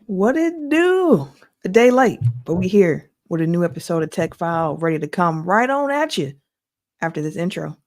What it do? A day late, but we here with a new episode of Tech File ready to come right on at you after this intro.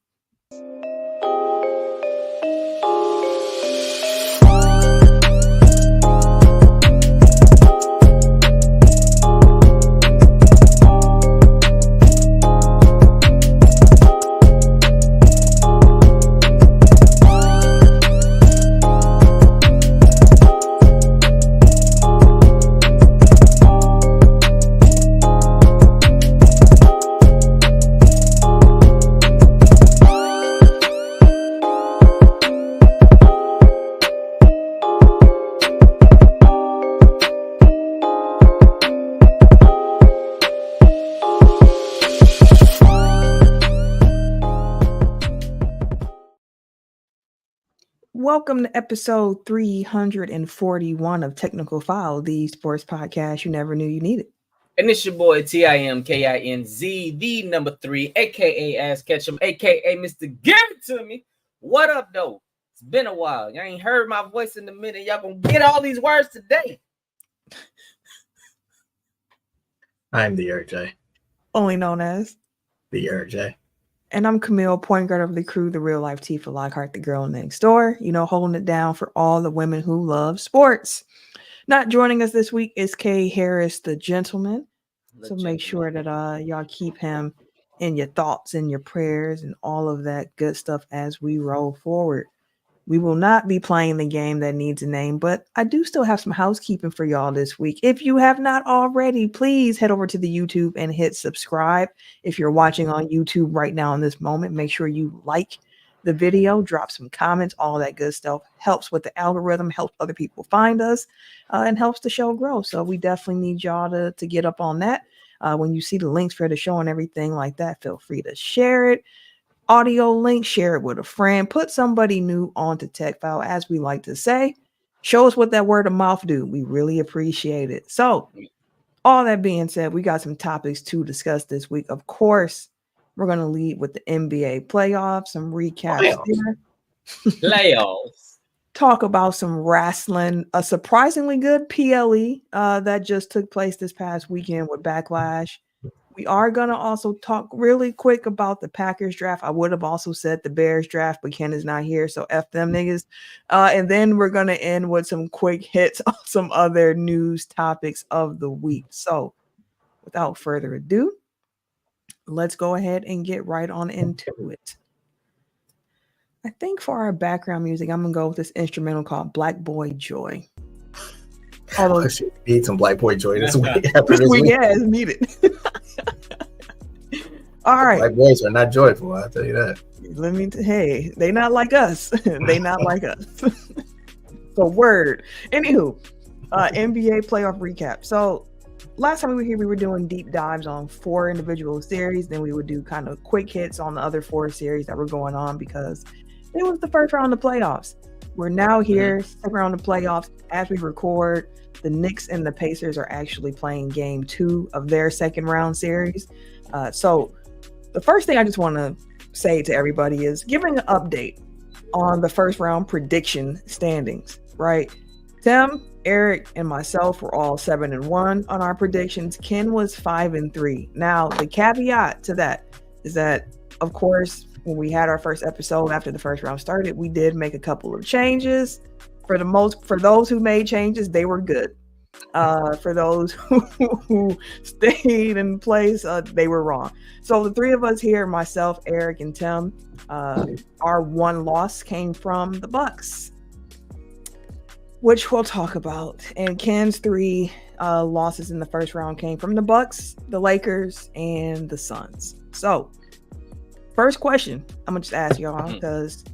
Welcome to episode 341 of Technical File, the sports podcast you never knew you needed. And it's your boy TIMKINZ, the number 3, aka Ass Ketchum, aka Mr. Give It To Me. What up, though? It's been a while. Y'all ain't heard my voice in a minute. Y'all gonna get all these words today. I'm the RJ. Only known as the RJ. And I'm Camille, point guard of the crew, the real life Tifa Lockhart, the girl next door, holding it down for all the women who love sports. Not joining us this week is Kay Harris, the gentleman. So make sure that y'all keep him in your thoughts and your prayers and all of that good stuff as we roll forward. We will not be playing the game that needs a name, but I do still have some housekeeping for y'all this week. If you have not already, please head over to the YouTube and hit subscribe. If you're watching on YouTube right now in this moment, make sure you like the video, drop some comments, all that good stuff. Helps with the algorithm, helps other people find us, and helps the show grow. So we definitely need y'all to get up on that. When you see the links for the show and everything like that, feel free to share it. Audio link, share it with a friend, put somebody new onto Tech File, as we like to say. Show us what that word of mouth do. We really appreciate it. So, all that being said, we got some topics to discuss this week. Of course, we're going to lead with the NBA playoffs, some recaps there. Playoffs. Talk about some wrestling, a surprisingly good PLE that just took place this past weekend with Backlash. We are going to also talk really quick about the Packers draft. I would have also said the Bears draft, but Ken is not here, so F them niggas. And then we're going to end with some quick hits on some other news topics of the week. So without further ado, let's go ahead and get right on into it. I think for our background music, I'm going to go with this instrumental called Black Boy Joy. Although we need some Black Boy Joy this week. After this week. Yeah, it's needed. All right. Black boys are not joyful, I'll tell you that. Hey, they not like us. They not like us. So word. Anywho, NBA playoff recap. So last time we were here, we were doing deep dives on 4 individual series. Then we would do kind of quick hits on the other 4 series that were going on because it was the first round of playoffs. We're now here, second round of playoffs. As we record, the Knicks and the Pacers are actually playing game 2 of their second round series. So the first thing I just want to say to everybody is giving an update on the first round prediction standings, right? Tim, Eric, and myself were all 7-1 on our predictions. Ken was 5-3. Now, the caveat to that is that, of course, when we had our first episode after the first round started, we did make a couple of changes. For those who made changes, they were good. For those who stayed in place, they were wrong. So the 3 of us here, myself, Eric, and Tim, our 1 loss came from the Bucks, which we'll talk about. And Ken's 3 losses in the first round came from the Bucks, the Lakers, and the Suns. So first question, I'm gonna just ask y'all because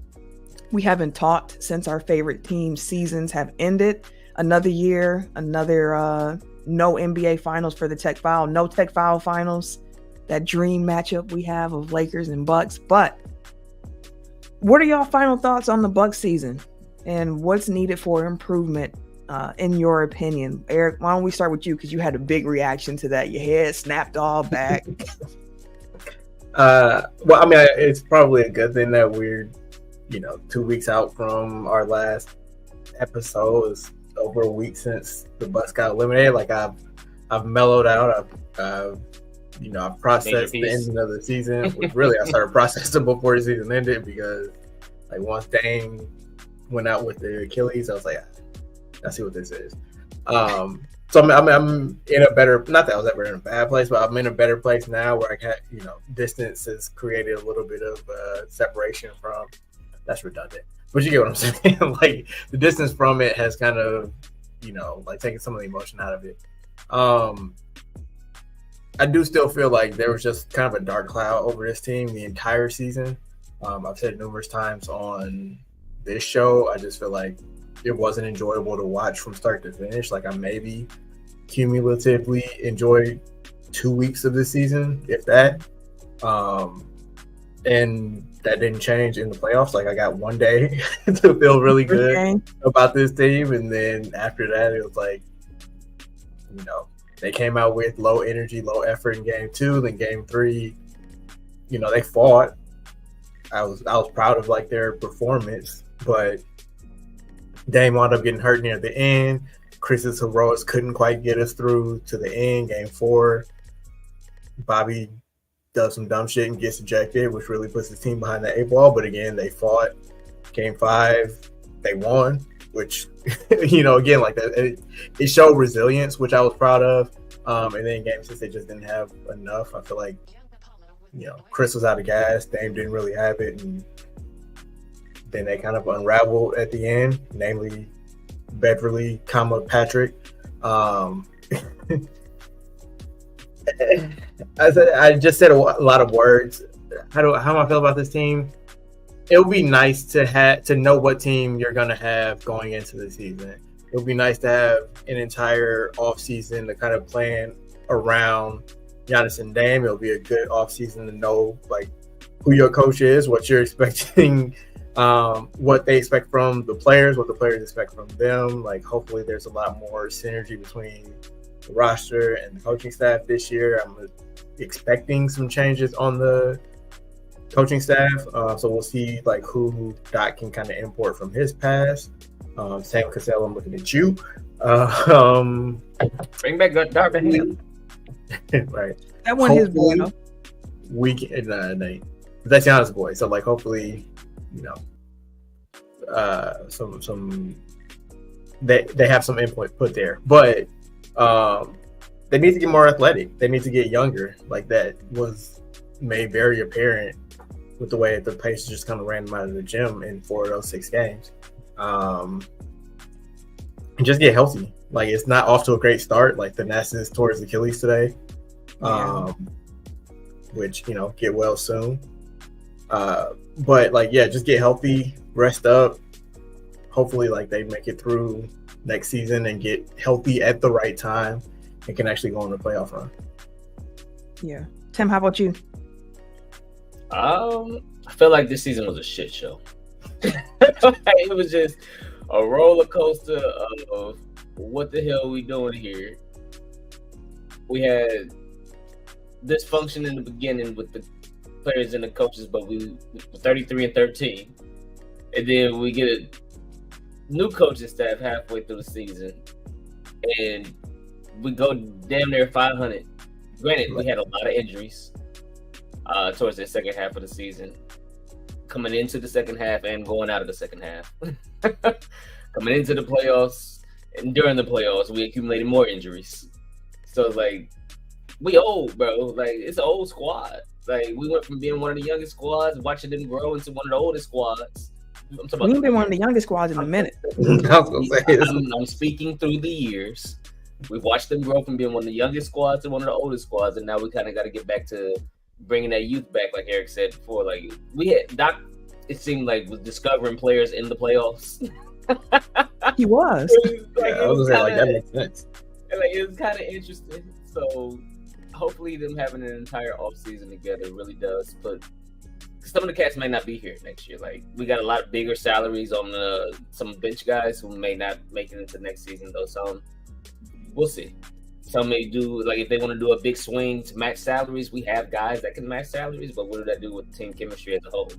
we haven't talked since our favorite team seasons have ended. Another year, another no NBA finals for the Tech File, no Tech File finals. That dream matchup we have of Lakers and Bucks. But what are y'all final thoughts on the Bucks season and what's needed for improvement in your opinion? Eric, why don't we start with you because you had a big reaction to that. Your head snapped all back. Well, I mean, it's probably a good thing that we're, 2 weeks out from our last episode. over a week since the Bucks got eliminated. Like I've mellowed out. I've processed the ending of the season. Which really, I started processing before the season ended because, like, once Dame went out with the Achilles, I was like, I see what this is. So I'm in a better. Not that I was ever in a bad place, but I'm in a better place now where I can, distance has created a little bit of separation from. That's redundant, but you get what I'm saying. Like the distance from it has kind of, like taken some of the emotion out of it. I do still feel like there was just kind of a dark cloud over this team the entire season. I've said it numerous times on this show. I just feel like it wasn't enjoyable to watch from start to finish. Like I maybe cumulatively enjoyed 2 weeks of this season, if that. And that didn't change in the playoffs. Like I got one day to feel really good about this team. And then after that, it was like, they came out with low energy, low effort in game 2. Then game 3, they fought. I was proud of like their performance, but Dame wound up getting hurt near the end. Chris's heroics couldn't quite get us through to the end. Game 4, Bobby does some dumb shit and gets ejected, which really puts the team behind the 8 ball. But again, they fought. Game 5, they won, which, again, like that, it showed resilience, which I was proud of. And then game 6, they just didn't have enough. I feel like, Chris was out of gas. Dame didn't really have it. And then they kind of unraveled at the end, namely Beverly, Patrick. I just said a lot of words. How do I feel about this team? It would be nice to know what team you're gonna have going into the season. It would be nice to have an entire offseason to kind of plan around Giannis and Dame. It'll be a good offseason to know like who your coach is, what you're expecting, what they expect from the players, what the players expect from them. Like hopefully there's a lot more synergy between the roster and the coaching staff this year. I'm expecting some changes on the coaching staff. So we'll see like who Doc can kind of import from his past. Sam Cassell, I'm looking at you. Bring back Darvin Ham. Right. That one his boy, though. That's Giannis' boy. So like hopefully, some they have some input put there. But they need to get more athletic. They need to get younger. Like that was made very apparent with the way the Pacers just kind of ran them out of the gym in 4 of those 6 games. And just get healthy. Like it's not off to a great start. Like the Nastiness towards Achilles today, which get well soon. But like just get healthy, rest up. Hopefully, like they make it through next season and get healthy at the right time and can actually go on the playoff run. Yeah, Tim, how about you? I feel like this season was a shit show. It was just a roller coaster of what the hell are we doing here. We had dysfunction in the beginning with the players and the coaches, but we were 33-13, and then we get a new coaching staff halfway through the season, and we go damn near 500. Granted, we had a lot of injuries towards the second half of the season, coming into the second half and going out of the second half. Coming into the playoffs and during the playoffs, we accumulated more injuries. So it's like, we old, bro. Like, it's an old squad. Like, we went from being one of the youngest squads, watching them grow into one of the oldest squads. We've been one of the youngest squads in a minute. I'm speaking through the years. We've watched them grow from being one of the youngest squads to one of the oldest squads, and now we kind of got to get back to bringing that youth back, like Eric said before. Like, we had Doc, it seemed like, was discovering players in the playoffs. He was. That makes sense. Like, it was kind of interesting. So hopefully them having an entire offseason together really does put some of the cats may not be here next year. Like, we got a lot bigger salaries on some bench guys who may not make it into next season, though. Some we'll see. Some may do, like, if they want to do a big swing to match salaries, we have guys that can match salaries, but what does that do with team chemistry as a whole?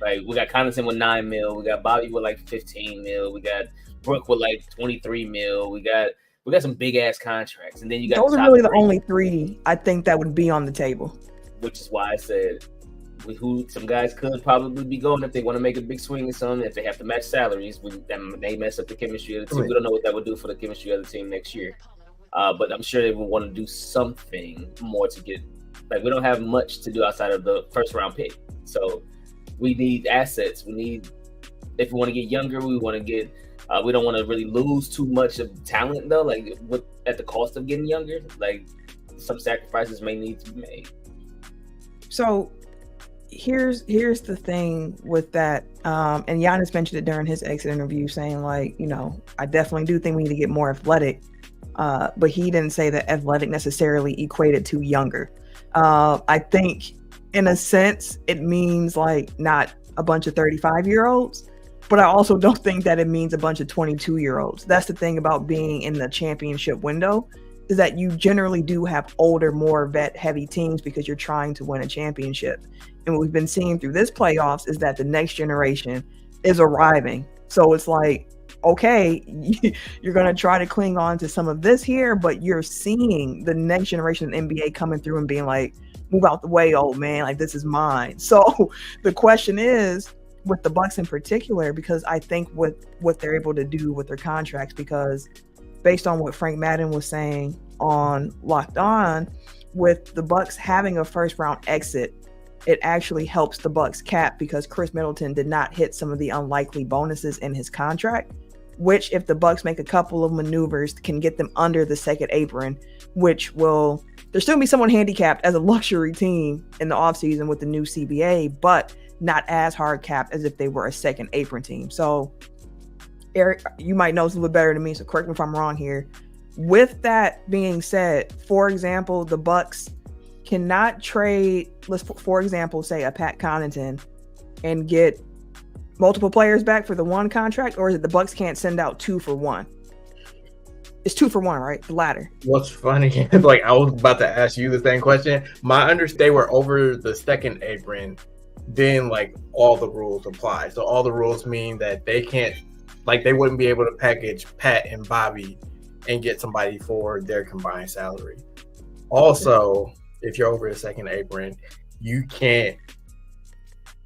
Like we got Connaughton with $9 million, we got Bobby with like $15 million, we got Brooke with like $23 million, we got some big ass contracts, and then you got those are really the only three I think that would be on the table. Which is why I said who some guys could probably be going if they want to make a big swing or something. If they have to match salaries, they mess up the chemistry of the team. Right. We don't know what that would do for the chemistry of the team next year. But I'm sure they would want to do something more to get. Like we don't have much to do outside of the first round pick, so we need assets. We need, if we want to get younger, we want to get. We don't want to really lose too much of talent though. Like at the cost of getting younger, like some sacrifices may need to be made. So here's the thing with that, and Giannis mentioned it during his exit interview, saying like, I definitely do think we need to get more athletic, but he didn't say that athletic necessarily equated to younger. I think in a sense it means like not a bunch of 35-year-olds, but I also don't think that it means a bunch of 22-year-olds. That's the thing about being in the championship window, is that you generally do have older, more vet-heavy teams because you're trying to win a championship. And what we've been seeing through this playoffs is that the next generation is arriving. So it's like, okay, you're going to try to cling on to some of this here, but you're seeing the next generation of NBA coming through and being like, move out the way, old man, like this is mine. So the question is, with the Bucks in particular, because I think with what they're able to do with their contracts, because based on what Frank Madden was saying on Locked On, with the Bucks having a first round exit, it actually helps the Bucks cap because Chris Middleton did not hit some of the unlikely bonuses in his contract, which if the Bucks make a couple of maneuvers can get them under the second apron, which will, there's still be someone handicapped as a luxury team in the offseason with the new CBA, but not as hard capped as if they were a second apron team. So Eric, you might know this a little bit better than me, so correct me if I'm wrong here. With that being said, for example, the Bucks cannot trade, let's for example say a Pat Connaughton and get multiple players back for the one contract, or is it the Bucks can't send out 2 for 1? It's 2 for 1, right? The latter. What's funny, like I was about to ask you the same question. My understanding, they were over the second apron, then like all the rules apply. So all the rules mean that they can't, like they wouldn't be able to package Pat and Bobby and get somebody for their combined salary. Also, if you're over the second apron, you can't,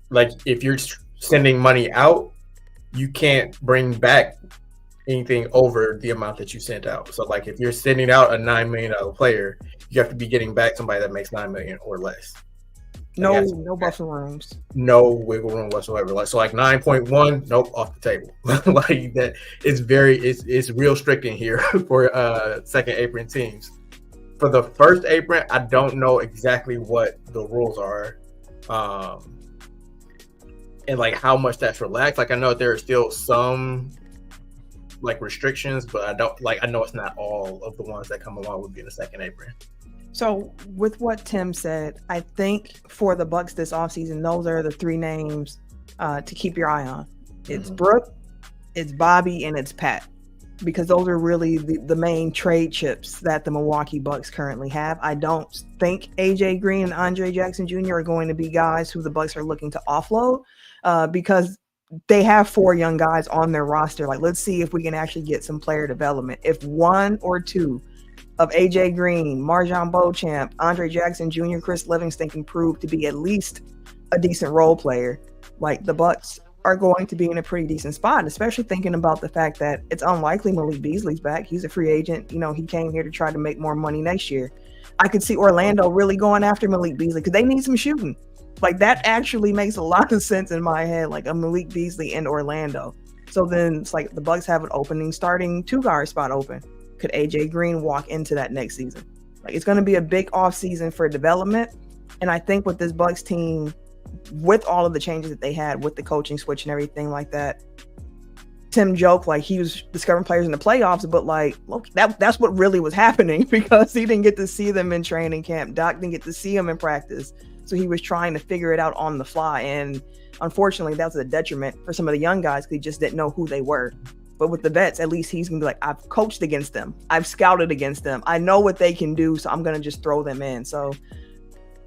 like if you're sending money out, you can't bring back anything over the amount that you sent out. So like if you're sending out a $9 million player, you have to be getting back somebody that makes $9 million or less. No buffer rooms. No wiggle room whatsoever. Like so, like 9.1, nope, off the table. Like that, it's real strict in here for second apron teams. For the first apron, I don't know exactly what the rules are, and like how much that's relaxed. Like I know there are still some like restrictions, but I know it's not all of the ones that come along with being a second apron. So with what Tim said, I think for the Bucks this offseason, those are the 3 names to keep your eye on. It's Brooke, it's Bobby, and it's Pat, because those are really the main trade chips that the Milwaukee Bucks currently have. I don't think AJ Green and Andre Jackson Jr. are going to be guys who the Bucks are looking to offload because they have 4 young guys on their roster. Like, let's see if we can actually get some player development. If 1 or 2 of AJ Green, Marjon Beauchamp, Andre Jackson Jr., Chris Livingston can prove to be at least a decent role player, like the Bucks are going to be in a pretty decent spot, especially thinking about the fact that it's unlikely Malik Beasley's back. He's a free agent. He came here to try to make more money next year. I could see Orlando really going after Malik Beasley because they need some shooting. Like that actually makes a lot of sense in my head, like a Malik Beasley in Orlando. So then it's like the Bucks have an opening starting 2-guard spot open. Could AJ Green walk into that next season? Like it's going to be a big off season for development. And I think with this Bucks team, with all of the changes that they had with the coaching switch and everything like that, Tim joked like he was discovering players in the playoffs, but like look, that's what really was happening because he didn't get to see them in training camp. Doc didn't get to see them in practice. So he was trying to figure it out on the fly. And unfortunately, that was a detriment for some of the young guys because he just didn't know who they were. But with the vets, at least he's going to be like, I've coached against them. I've scouted against them. I know what they can do, so I'm going to just throw them in. So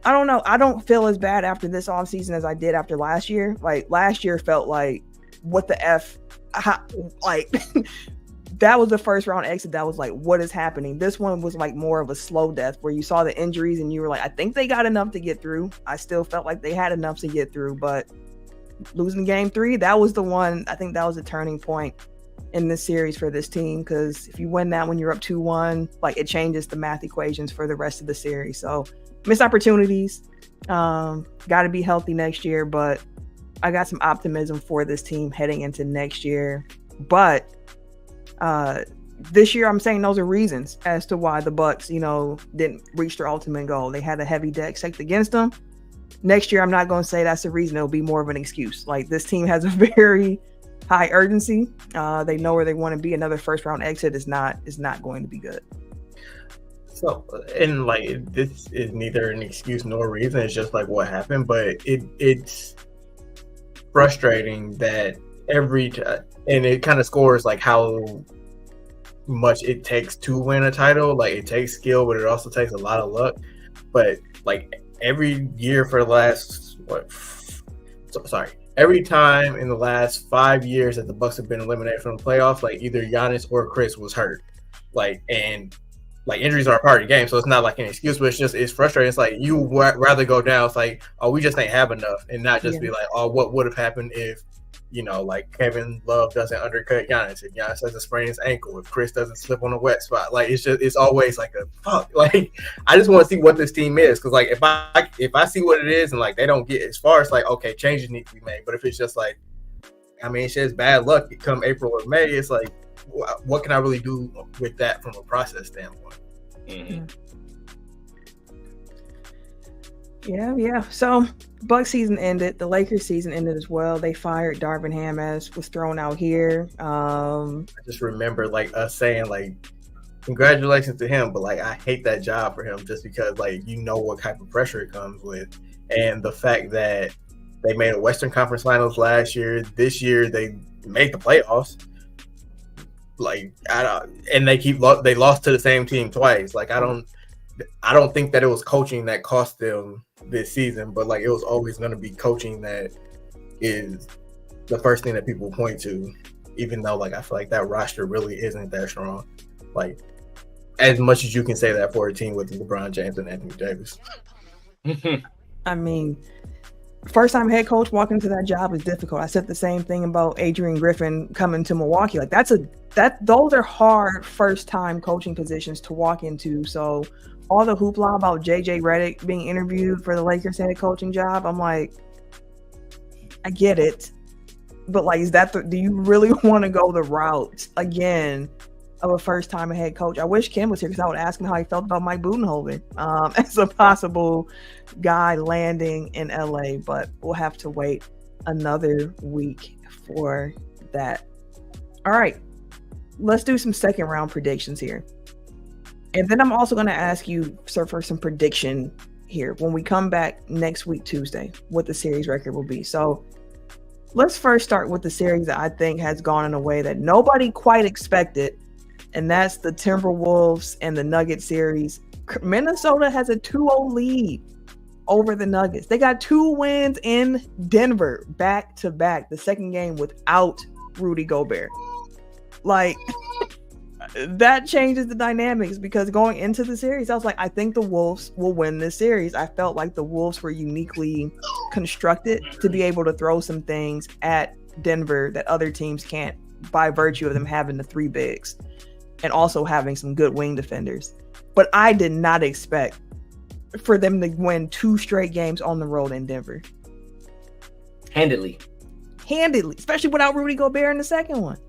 I don't know. I don't feel as bad after this offseason as I did after last year. Like last year felt like what the F, like that was the first round exit. That was like, what is happening? This one was like more of a slow death where you saw the injuries and you were like, I think they got enough to get through. I still felt like they had enough to get through, but losing game 3, that was the one. I think that was a turning point in this series for this team, because if you win that when you're up 2-1, like it changes the math equations for the rest of the series. So missed opportunities, got to be healthy next year, but I got some optimism for this team heading into next year. But this year I'm saying those are reasons as to why the Bucks, didn't reach their ultimate goal. They had a heavy deck stacked against them. Next year I'm not going to say that's the reason. It'll be more of an excuse. Like this team has a very high urgency. They know where they want to be. Another first round exit is not going to be good. So, and like this is neither an excuse nor a reason. It's just like what happened. But it's frustrating that every time, and it kind of scores like how much it takes to win a title. Like it takes skill, but it also takes a lot of luck. But like every year for the last every time in the last 5 years that the Bucks have been eliminated from the playoffs, like either Giannis or Chris was hurt. Like, and like injuries are a part of the game, so it's not like an excuse, but it's frustrating. It's like you would rather go down. It's like, oh, we just ain't have enough, and not just be like, oh, what would have happened if, like Kevin Love doesn't undercut Giannis, if Giannis doesn't sprain his ankle, if Chris doesn't slip on a wet spot. Like it's always like a fuck. Like I just want to see what this team is, because like if I see what it is and like they don't get as far as like, okay, changes need to be made, but if it's just like, I mean, it's just bad luck come April or May, it's like, what can I really do with that from a process standpoint? Mm-hmm. Yeah. So Bucks season ended. The Lakers season ended as well. They fired Darvin Ham, as was thrown out here. I just remember like us saying like, congratulations to him, but like I hate that job for him just because like what type of pressure it comes with, and the fact that they made a Western Conference Finals last year. This year they made the playoffs. Like and they lost to the same team twice. Like I don't think that it was coaching that cost them this season, but like it was always going to be coaching that is the first thing that people point to, even though like I feel like that roster really isn't that strong. Like as much as you can say that for a team with LeBron James and Anthony Davis. I mean, first time head coach walking into that job is difficult. I said the same thing about Adrian Griffin coming to Milwaukee. Like those are hard first time coaching positions to walk into. So all the hoopla about JJ Redick being interviewed for the Lakers head coaching job, I'm like, I get it, but like, do you really want to go the route again of a first time head coach? I wish Kim was here because I would ask him how he felt about Mike Budenholzer as a possible guy landing in LA, but we'll have to wait another week for that. All right, let's do some second round predictions here. And then I'm also going to ask you, sir, for some prediction here when we come back next week, Tuesday, what the series record will be. So let's first start with the series that I think has gone in a way that nobody quite expected, and that's the Timberwolves and the Nuggets series. Minnesota has a 2-0 lead over the Nuggets. They got 2 wins in Denver back to back. The second game without Rudy Gobert. Like, that changes the dynamics, because going into the series, I was like, I think the Wolves will win this series. I felt like the Wolves were uniquely constructed to be able to throw some things at Denver that other teams can't, by virtue of them having the 3 bigs and also having some good wing defenders. But I did not expect for them to win 2 straight games on the road in Denver. Handedly, especially without Rudy Gobert in the second one.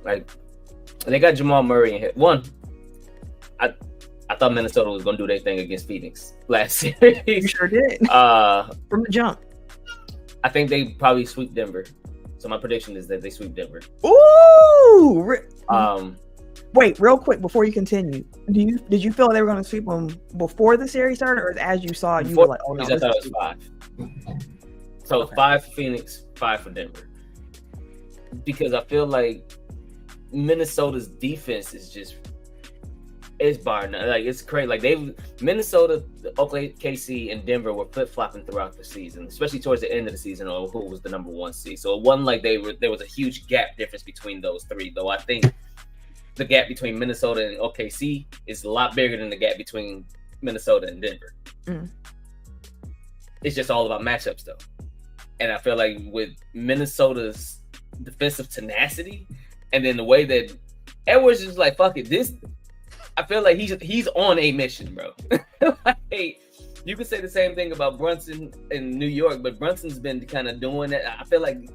Like, they got Jamal Murray in here. One, I thought Minnesota was going to do their thing against Phoenix last series. You sure did. From the jump. I think they probably sweep Denver. So my prediction is that they sweep Denver. Ooh! Wait, real quick before you continue. Did you feel they were going to sweep them before the series started, or as you saw, you were like, oh no, I thought it was 5. So okay. 5 for Phoenix, 5 for Denver. Because I feel like Minnesota's defense is just It's bar none. Like it's crazy. Like Minnesota, OKC, and Denver were flip flopping throughout the season, especially towards the end of the season, or who was the number 1 seed. So it wasn't like there was a huge gap difference between those three. Though I think the gap between Minnesota and OKC is a lot bigger than the gap between Minnesota and Denver. Mm. It's just all about matchups, though. And I feel like with Minnesota's defensive tenacity, and then the way that Edwards is like, fuck it, I feel like he's on a mission, bro. Like, you could say the same thing about Brunson in New York, but Brunson's been kind of doing that. I feel like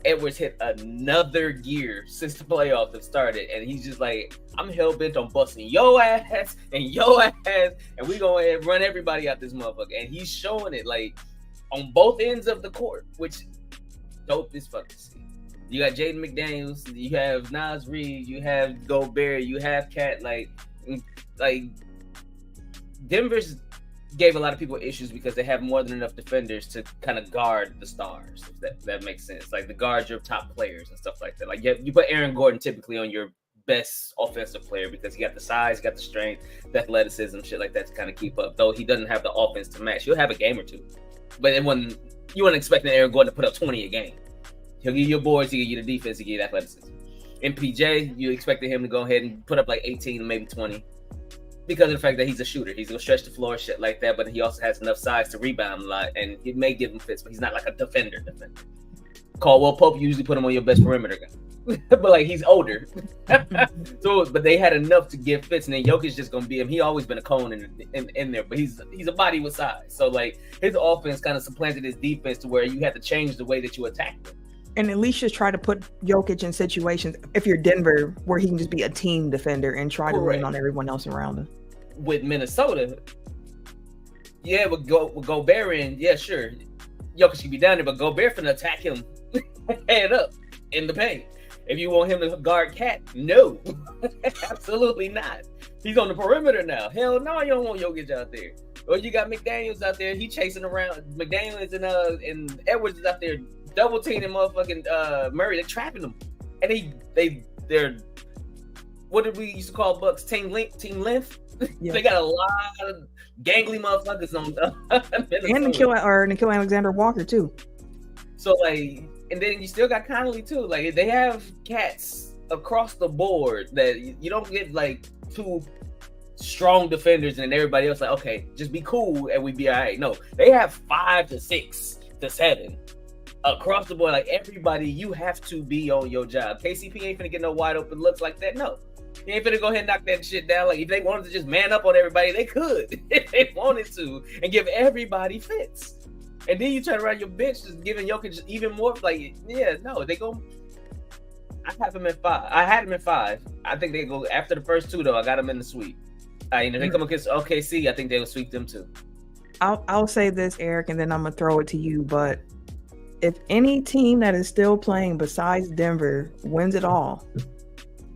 Edwards hit another gear since the playoffs have started, and he's just like, I'm hell bent on busting your ass, and we gonna ahead and run everybody out this motherfucker. And he's showing it like on both ends of the court, which dope as fuck to see. You got Jaden McDaniels, you have Naz Reid, you have Gobert, you have Cat. Like Denver's gave a lot of people issues because they have more than enough defenders to kind of guard the stars. If that makes sense. Like the guard your top players and stuff like that. Like you put Aaron Gordon typically on your best offensive player because he got the size, got the strength, the athleticism, shit like that to kind of keep up. Though he doesn't have the offense to match. He'll have a game or two, but you weren't expecting Aaron Gordon to put up 20 a game. He'll give you your boards, he'll give you the defense, he'll give you the athleticism. MPJ, you expected him to go ahead and put up like 18 and maybe 20 because of the fact that he's a shooter. He's going to stretch the floor, shit like that, but he also has enough size to rebound a lot, and it may give him fits, but he's not like a defender. Caldwell Pope, you usually put him on your best perimeter guy. But like he's older. But they had enough to give fits, and then Jokic's just going to be him. He always been a cone in there, but he's a body with size. So like his offense kind of supplanted his defense to where you had to change the way that you attack them. And at least just try to put Jokic in situations, if you're Denver, where he can just be a team defender and try to win on everyone else around him. With Minnesota, with Gobert in, yeah, sure. Jokic can be down there, but Gobert finna attack him head up in the paint. If you want him to guard Cat, no. Absolutely not. He's on the perimeter now. Hell no, you don't want Jokic out there. Or you got McDaniels out there, he chasing around. McDaniels and Edwards is out there double teaming motherfucking Murray. They're trapping him, and they're what did we used to call Bucks team length? Yeah. They got a lot of gangly motherfuckers on. And Nikhil Alexander Walker too. So like, and then you still got Connolly too. Like they have cats across the board that you don't get like two strong defenders and everybody else like, okay, just be cool and we be all right. No, they have 5 to 6 to 7 across the board. Like everybody, you have to be on your job. KCP ain't finna get no wide open looks like that. No, he ain't finna go ahead and knock that shit down. Like if they wanted to just man up on everybody, they could if they wanted to and give everybody fits. And then you turn around your bench just giving Jokic even more. Like, yeah, no, they go. I have him at 5. I had him at 5. I think they go after the first 2 though. I got him in the sweep. And if they come against OKC, I think they will sweep them too. I'll say this, Eric, and then I'm gonna throw it to you. But if any team that is still playing besides Denver wins it all,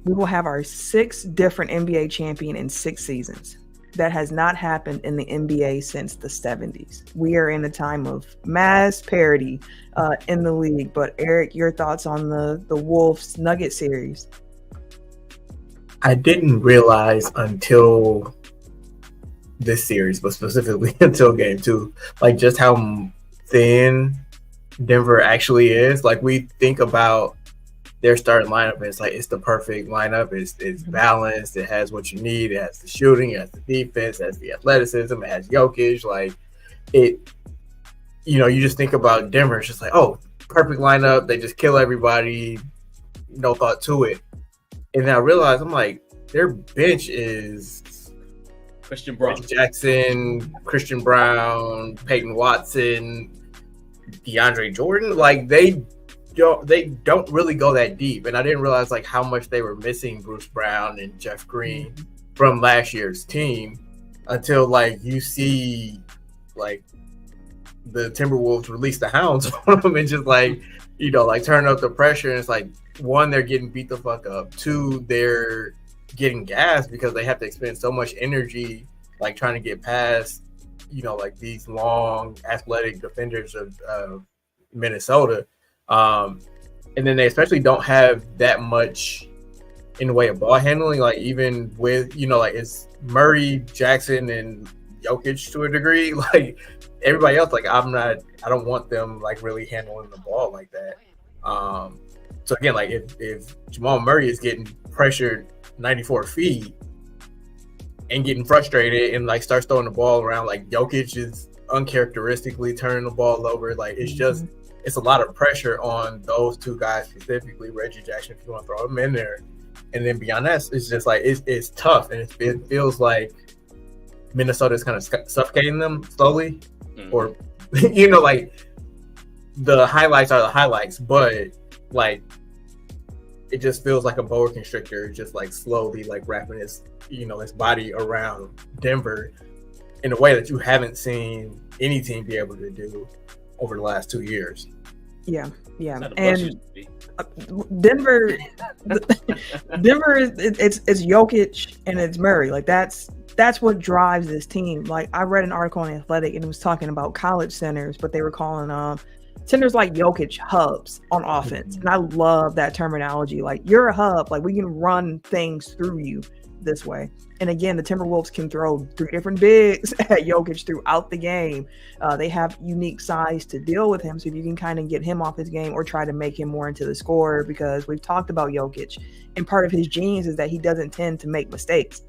we will have our 6th different NBA champion in 6 seasons. That has not happened in the NBA since the 70s. We are in a time of mass parity in the league. But Eric, your thoughts on the Wolves Nugget series? I didn't realize until this series, but specifically until game 2, like just how thin Denver actually is. Like we think about their starting lineup, and it's like it's the perfect lineup. It's balanced. It has what you need. It has the shooting. It has the defense. It has the athleticism. It has Jokic. Like it, you just think about Denver. It's just like, oh, perfect lineup. They just kill everybody. No thought to it. And then I realized, I'm like, their bench is Christian Brown, Jackson, Christian Brown, Peyton Watson, DeAndre Jordan. Like they don't really go that deep. And I didn't realize like how much they were missing Bruce Brown and Jeff Green from last year's team until like you see like the Timberwolves release the hounds on them and just like, like turn up the pressure. And it's like, 1, they're getting beat the fuck up. 2, they're getting gassed because they have to expend so much energy, like trying to get past, like these long athletic defenders of Minnesota. And then they especially don't have that much in the way of ball handling. Like even with like it's Murray, Jackson, and Jokic to a degree. Like everybody else, like I don't want them like really handling the ball like that. So again, like if Jamal Murray is getting pressured 94 feet and getting frustrated and like starts throwing the ball around, like Jokic is uncharacteristically turning the ball over. Like it's a lot of pressure on those two guys specifically, Reggie Jackson, if you want to throw him in there. And then beyond that, it's just like it's tough, and it feels like Minnesota is kind of suffocating them slowly, or like the highlights are the highlights, but like it just feels like a boa constrictor, just like slowly like wrapping its its body around Denver in a way that you haven't seen any team be able to do over the last 2 years. Yeah, and Denver it's Jokic and it's Murray. Like that's what drives this team. Like I read an article on Athletic and it was talking about college centers, but they were calling centers like Jokic hubs on offense. And I love that terminology. Like you're a hub, like we can run things through you this way. And again, the Timberwolves can throw 3 different bigs at Jokic throughout the game. They have unique size to deal with him. So if you can kind of get him off his game or try to make him more into the scorer, because we've talked about Jokic and part of his genius is that he doesn't tend to make mistakes.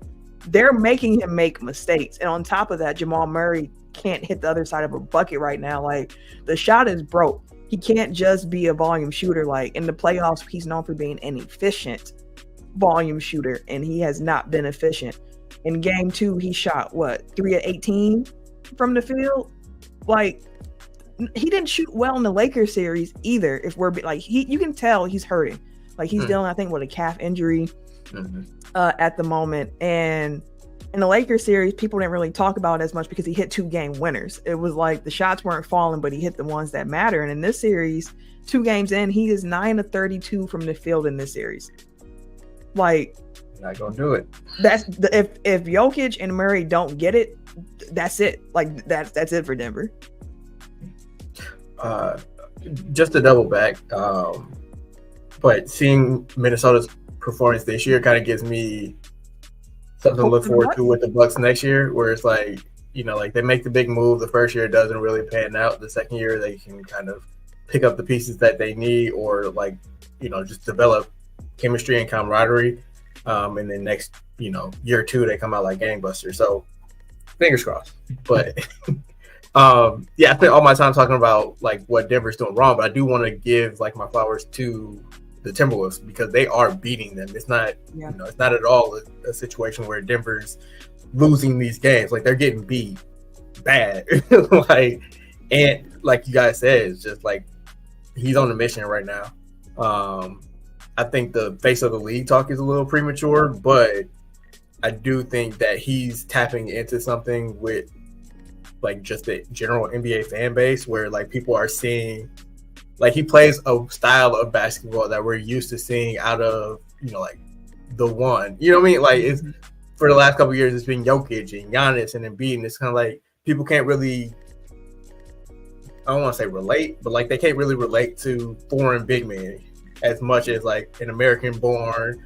They're making him make mistakes. And on top of that, Jamal Murray can't hit the other side of a bucket right now. Like the shot is broke. He can't just be a volume shooter. Like in the playoffs, he's known for being an efficient volume shooter, and he has not been efficient. In game 2, he shot 3 of 18 from the field. Like he didn't shoot well in the Lakers series either. If we're like you can tell he's hurting. Like he's dealing, I think, with a calf injury at the moment. And in the Lakers series, people didn't really talk about it as much because he hit 2 game winners. It was like the shots weren't falling, but he hit the ones that matter. And in this series, 2 games in, he is 9 of 32 from the field in this series. Like, not gonna do it. That's if Jokic and Murray don't get it, that's it. Like that's it for Denver. Just to double back, but seeing Minnesota's performance this year kind of gives me something to look forward to with the Bucks next year, where it's like like they make the big move. The first year it doesn't really pan out. The second year they can kind of pick up the pieces that they need, or like just develop chemistry and camaraderie, and then next year 2 they come out like gangbusters. So fingers crossed. But I spent all my time talking about like what Denver's doing wrong, but I do want to give like my flowers to the Timberwolves because they are beating them. It's not it's not at all a situation where Denver's losing these games. Like they're getting beat bad. Like, and like you guys said, it's just like he's on a mission right now. I think the face of the league talk is a little premature, but I do think that he's tapping into something with like just the general NBA fan base where like people are seeing like he plays a style of basketball that we're used to seeing out of, like the one. You know what I mean? Like it's for the last couple of years it's been Jokic and Giannis and Embiid, and it's kind of like people can't really, I don't want to say relate, but like they can't really relate to foreign big men as much as like an American-born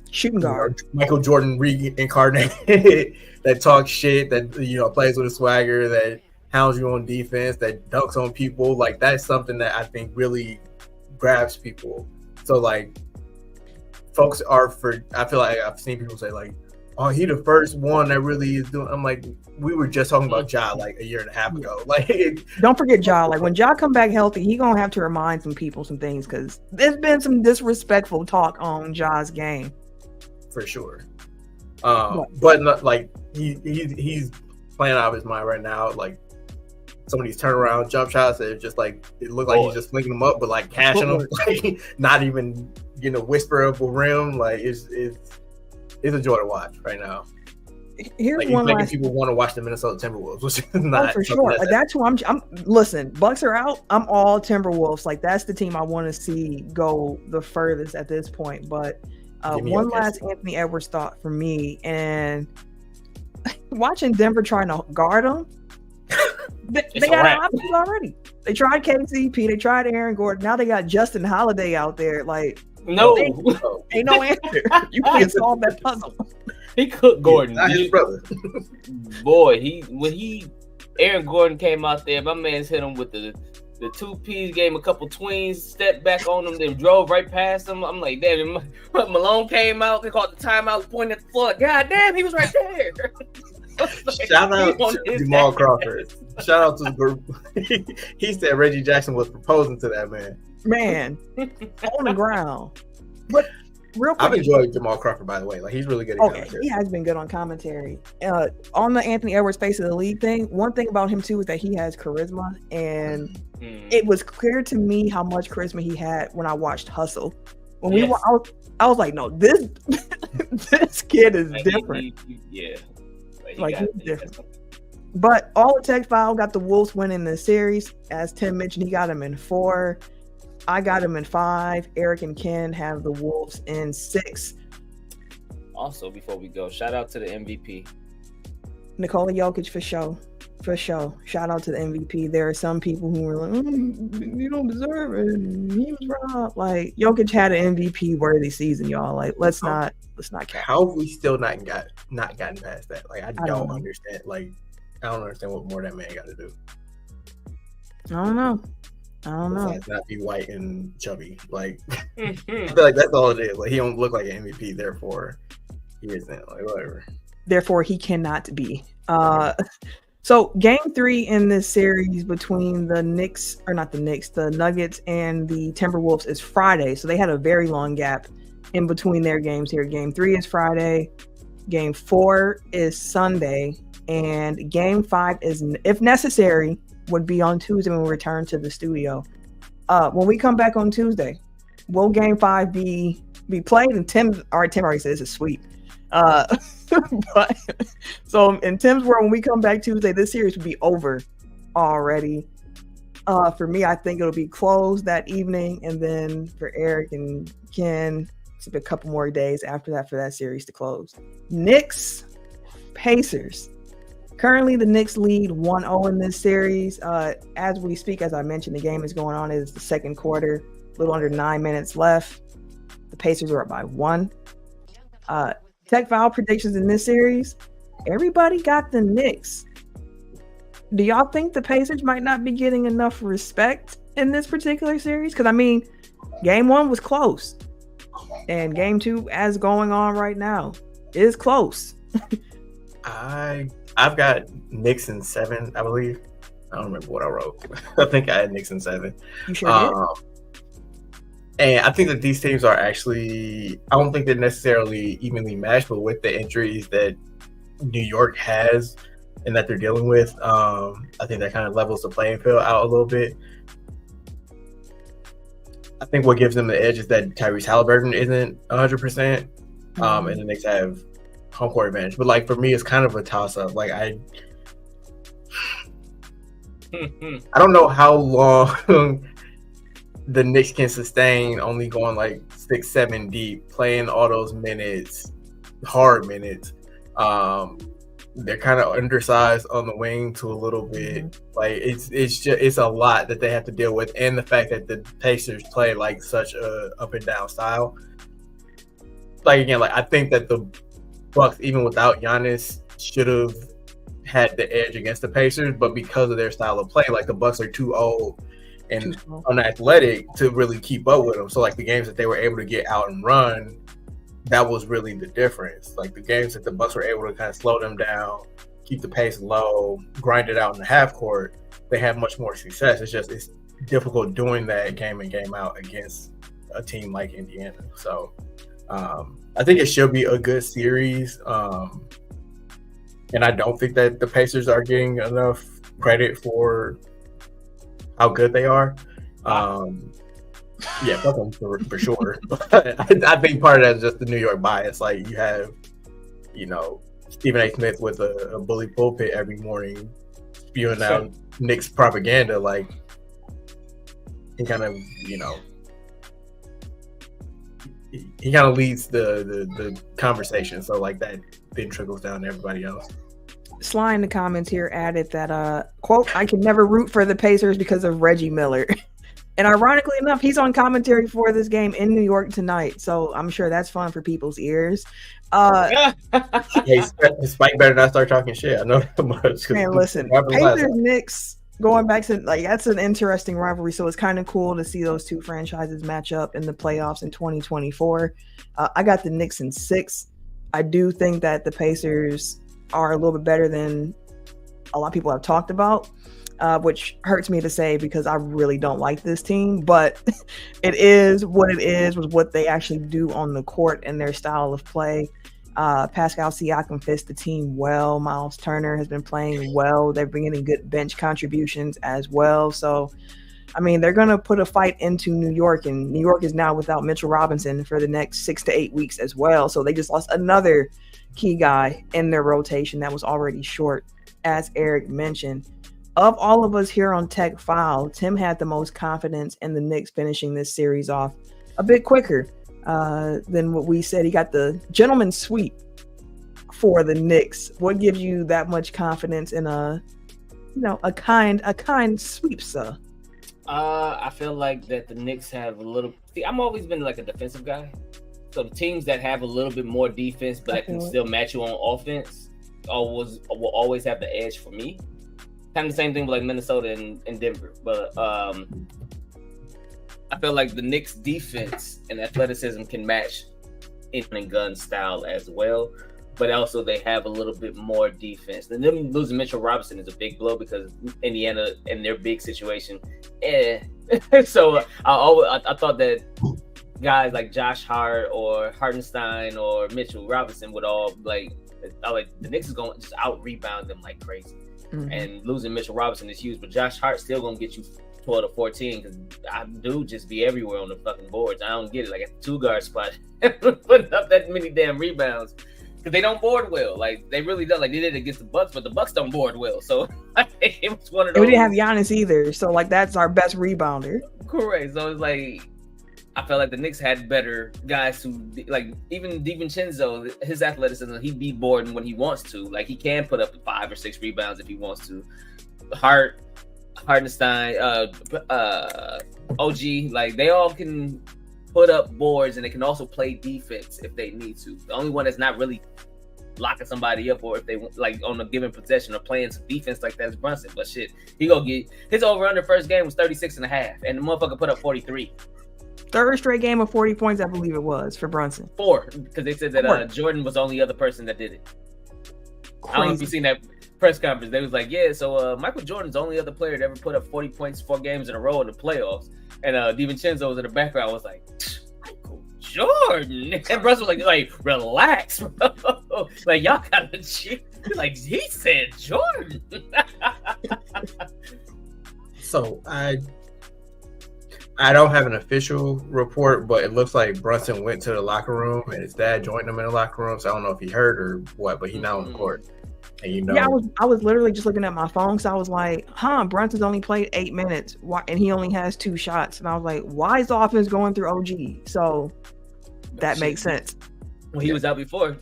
shooting guard, Michael Jordan reincarnated that talks shit, that plays with a swagger, that hounds you on defense, that dunks on people. Like that's something that I think really grabs people. So like folks I feel like I've seen people say like, oh, he the first one that really is doing. I'm like, we were just talking about Ja like a year and a half ago. Like, don't forget Ja. Like when Ja come back healthy, he gonna have to remind some people some things because there's been some disrespectful talk on Ja's game. For sure. But not, like he's playing out of his mind right now. Like some of these turnaround jump shots that just like it looked like he's just linking them up, but like cashing them, like not even whisper of a rim. Like it's a joy to watch right now. Here's like, one making last people want to watch the Minnesota Timberwolves, which is not for sure. That's who I'm. Listen, Bucks are out. I'm all Timberwolves. Like that's the team I want to see go the furthest at this point. But one last Anthony Edwards thought for me, and watching Denver trying to guard him, they got options already. They tried KCP, they tried Aaron Gordon. Now they got Justin Holiday out there. Like No, ain't no answer. You can't solve that puzzle. he cooked Gordon. Not his brother. Boy, when Aaron Gordon came out there, my man's hit him with the 2-piece, gave him a couple twins, stepped back on them, then drove right past him. I'm like, damn, Malone came out, they called the timeout, pointing at the floor. God damn, he was right there. Like, shout out to Jamal Crawford. Shout out to the group. He said Reggie Jackson was proposing to that man. Man, on the ground. But real quick, I've enjoyed Jamal Crawford, by the way. Like, he's really good at commentary. He has been good on commentary. On the Anthony Edwards Face of the League thing, one thing about him too is that he has charisma, and it was clear to me how much charisma he had when I watched Hustle. When I was like, no, this kid is different. He's different. But all the Tech File got the Wolves winning the series. As Tim mentioned, he got him in 4. I got him in 5. Eric and Ken have the Wolves in 6. Also, before we go, shout out to the MVP. Nikola Jokic for sure. Shout out to the MVP. There are some people who were like, you don't deserve it. He was wrong. Like, Jokic had an MVP worthy season, y'all. Like, let's not count. How have we still not gotten past that? Like, I don't understand. Like, I don't understand what more that man got to do. I don't know. Besides not be white and chubby. Like, I feel like that's all it is. Like, he don't look like an MVP, therefore he isn't. Like, whatever. Therefore, he cannot be. So game 3 in this series between the Nuggets and the Timberwolves is Friday. So they had a very long gap in between their games here. Game 3 is Friday. Game 4 is Sunday. And game 5 is, if necessary, would be on Tuesday when we return to the studio. When we come back on Tuesday, will game 5 be played? And Tim already says it's a sweep. But so in Tim's world, when we come back Tuesday, this series will be over already. For me, I think it'll be closed that evening, and then for Eric and Ken, it's a couple more days after that for that series to close. Knicks, Pacers. Currently, the Knicks lead 1-0 in this series. As we speak, as I mentioned, the game is going on. It's the second quarter, a little under 9 minutes left. The Pacers are up by 1. Tech File predictions in this series. Everybody got the Knicks. Do y'all think the Pacers might not be getting enough respect in this particular series? Because, I mean, game 1 was close. And game 2, as going on right now, is close. I've got Knicks in 7, I believe. I don't remember what I wrote. I think I had Knicks in 7. You sure did? And I think that these teams are actually, I don't think they're necessarily evenly matched, but with the injuries that New York has and that they're dealing with, I think that kind of levels the playing field out a little bit. I think what gives them the edge is that Tyrese Halliburton isn't 100%, and the Knicks have home court advantage. But, like, for me, it's kind of a toss-up. Like, I don't know how long the Knicks can sustain only going like 6-7 deep, playing all those minutes, hard minutes. They're kind of undersized on the wing to a little bit. Like it's a lot that they have to deal with, and the fact that the Pacers play like such a up and down style. Like again, like I think that the Bucks, even without Giannis, should have had the edge against the Pacers, but because of their style of play, like the Bucks are too old and unathletic to really keep up with them. So like the games that they were able to get out and run, that was really the difference. Like the games that the Bucks were able to kind of slow them down, keep the pace low, grind it out in the half court, they had much more success. It's difficult doing that game in, game out against a team like Indiana. So I think it should be a good series. And I don't think that the Pacers are getting enough credit for how good they are. Yeah, fuck them for sure. But I think part of that is just the New York bias. Like you have, Stephen A. Smith with a bully pulpit every morning spewing out Knicks propaganda. Like he kind of, he kind of leads the conversation. So like that then trickles down to everybody else. Sly in the comments here added that, quote, I can never root for the Pacers because of Reggie Miller. And ironically enough, he's on commentary for this game in New York tonight. So I'm sure that's fun for people's ears. Hey, Spike better not start talking shit. I know that much. Man, listen, Pacers Knicks going back to that's an interesting rivalry. So it's kind of cool to see those two franchises match up in the playoffs in 2024. I got the Knicks in 6. I do think that the Pacers are a little bit better than a lot of people have talked about. Which hurts me to say because I really don't like this team, but it is what it is with what they actually do on the court and their style of play. Pascal Siakam fits the team well. Miles Turner has been playing well. They're bringing in good bench contributions as well. So, I mean, they're going to put a fight into New York, and New York is now without Mitchell Robinson for the next 6 to 8 weeks as well. So they just lost another key guy in their rotation that was already short, as Eric mentioned. Of all of us here on Tech File, Tim had the most confidence in the Knicks finishing this series off a bit quicker than what we said. He got the gentleman's sweep for the Knicks. What gives you that much confidence in a kind sweep, sir? I feel like that the Knicks have a little. See, I'm always been like a defensive guy, so the teams that have a little bit more defense but that can still match you on offense will always have the edge for me. Kind of the same thing with like Minnesota and Denver, but I feel like the Knicks defense and athleticism can match and gun style as well, but also they have a little bit more defense. And them losing Mitchell Robinson is a big blow because Indiana in their big situation. So I thought that guys like Josh Hart or Hartenstein or Mitchell Robinson would all the Knicks is going to just out rebound them like crazy. Mm-hmm. And losing Mitchell Robinson is huge, but Josh Hart still gonna get you 12 to 14 because I do just be everywhere on the fucking boards. I don't get it. Like at the 2-guard spot, putting up that many damn rebounds because they don't board well. Like they really don't. Like they did against the Bucks, but the Bucks don't board well. So it was one of those. We didn't have Giannis either, so like that's our best rebounder. Correct. So it's like I felt like the Knicks had better guys who, like, even DiVincenzo, his athleticism, he be boarding when he wants to. Like, he can put up 5 or 6 rebounds if he wants to. Hartenstein, OG, like, they all can put up boards, and they can also play defense if they need to. The only one that's not really locking somebody up, or if they, like, on a given possession or playing some defense like that is Brunson. But shit, he gonna get his over-under first game was 36.5, and the motherfucker put up 43. Third straight game of 40 points, I believe it was, for Brunson. 4, because they said that Jordan was the only other person that did it. Crazy. I don't know if you've seen that press conference. They was like, yeah, so Michael Jordan's the only other player to ever put up 40 points 4 games in a row in the playoffs. And DiVincenzo was in the background, was like, Michael Jordan. And Brunson was like, relax, bro. Like, y'all gotta chill. Like, he said Jordan. So I don't have an official report, but it looks like Brunson went to the locker room and his dad joined him in the locker room. So I don't know if he hurt or what, but he's now on the court. And yeah, I was literally just looking at my phone, so I was like, Brunson's only played 8 minutes, and he only has 2 shots. And I was like, why is the offense going through OG? So that makes sense. When he was out before,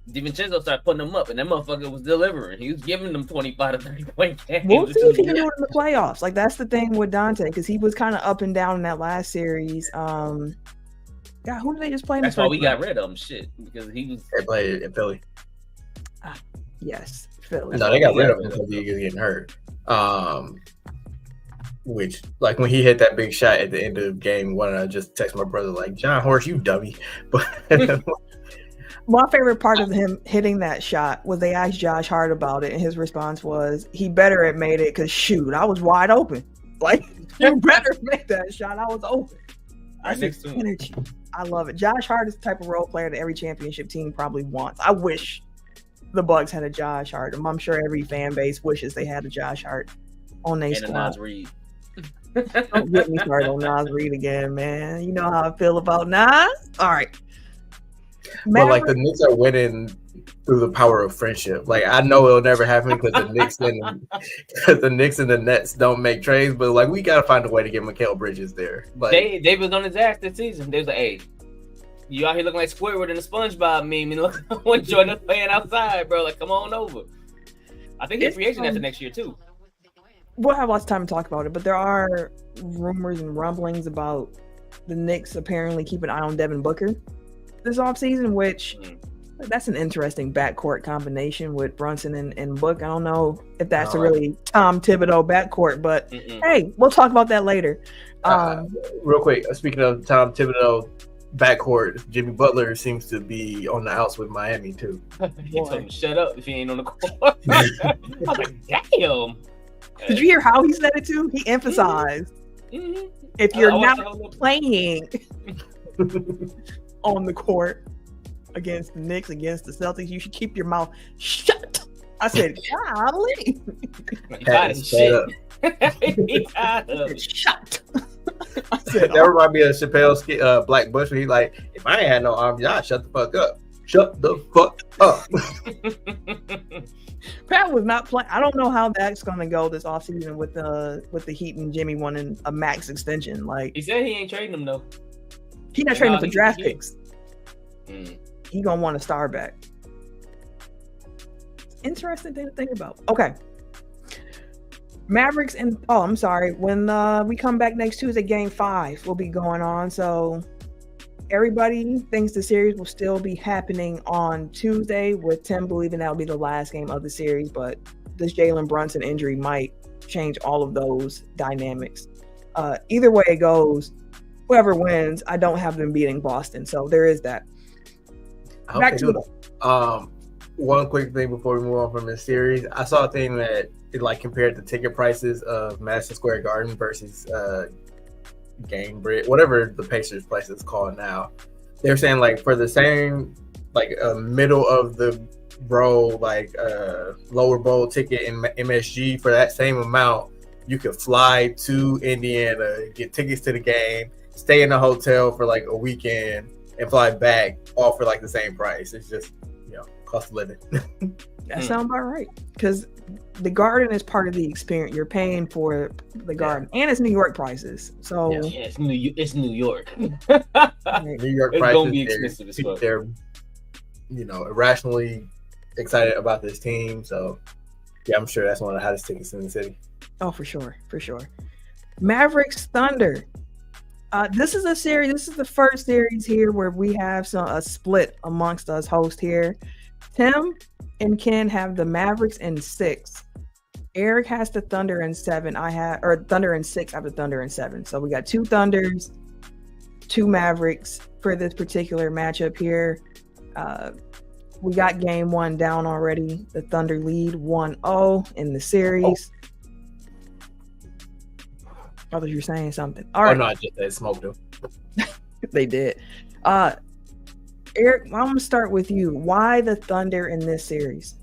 DiVincenzo started putting them up, and that motherfucker was delivering. He was giving them 25 to 30 point games. We'll see if he can do it in the playoffs. Like, that's the thing with Dante, because he was kind of up and down in that last series. God, who did they just play in? That's why we got rid of him. Shit, because he was. They played in Philly. Yes, Philly. No, they got rid of him because he was getting hurt. Which, like, when he hit that big shot at the end of game 1, I just text my brother like, "John Horst, you dummy." But my favorite part of him hitting that shot was they asked Josh Hart about it, and his response was, he better have made it because, shoot, I was wide open. Like, you better make that shot. I was open. Right next to him. Energy. I love it. Josh Hart is the type of role player that every championship team probably wants. I wish the Bucks had a Josh Hart. I'm sure every fan base wishes they had a Josh Hart on their squad. Nas Reed. Don't get me started on Nas Reed again, man. You know how I feel about Nas? All right. But like the Knicks are winning through the power of friendship. Like I know it'll never happen because the Knicks and the Nets don't make trades, but like we gotta find a way to get Mikal Bridges there. Like they was on his ass this season. They was like, "Hey, you out here looking like Squidward in the SpongeBob meme, and look when Jordan's playing outside, bro. Like, come on over." I think they're free agent after next year too. we'll have lots of time to talk about it, but there are rumors and rumblings about the Knicks apparently keep an eye on Devin Booker this offseason, which that's an interesting backcourt combination with Brunson and Book. I don't know if that's a really Tom Thibodeau backcourt, but hey, we'll talk about that later. Real quick, speaking of Tom Thibodeau backcourt, Jimmy Butler seems to be on the outs with Miami too. He told him to shut up if he ain't on the court. I was like, damn. Did you hear how he said it too? He emphasized if you're not playing on the court against the Knicks, against the Celtics, you should keep your mouth shut. I said, golly. Shut. I said, that reminds me of Chappelle's Black Bush, where he like, if I ain't had no arms, y'all shut the fuck up. Shut the fuck up. Pat was not playing. I don't know how that's going to go this offseason with the Heat and Jimmy wanting a max extension. Like, he said he ain't trading them though. He not trading for draft picks. He gonna want a star back. Interesting thing to think about. Okay. Mavericks and I'm sorry. When we come back next Tuesday, Game 5 will be going on. So everybody thinks the series will still be happening on Tuesday, with Tim believing that'll be the last game of the series. But this Jalen Brunson injury might change all of those dynamics. Either way it goes, whoever wins, I don't have them beating Boston. So there is that. Back to one quick thing before we move on from this series. I saw a thing that it like compared the ticket prices of Madison Square Garden versus Gainbridge, whatever the Pacers place is called now. They're saying like for the same like middle of the row, like lower bowl ticket in MSG, for that same amount, you could fly to Indiana, get tickets to the game, stay in a hotel for like a weekend, and fly back all for like the same price. It's just, cost of living. That sounds about right. Because the Garden is part of the experience. You're paying for the Garden, and it's New York prices. So it's New York. New York it's prices. Gonna be expensive as fuck. They're, irrationally excited about this team. So yeah, I'm sure that's one of the hottest tickets in the city. Oh, for sure. Mavericks Thunder. This is a series. This is the first series here where we have a split amongst us hosts here. Tim and Ken have the Mavericks in 6. Eric has the Thunder in 7. Thunder in 6. I have the Thunder in 7. So we got 2 Thunders, 2 Mavericks for this particular matchup here. We got game 1 down already. The Thunder lead 1-0 in the series. I thought you were saying something. All right. Oh, no, I just said smoked them. They did. Eric, I'm going to start with you. Why the Thunder in this series?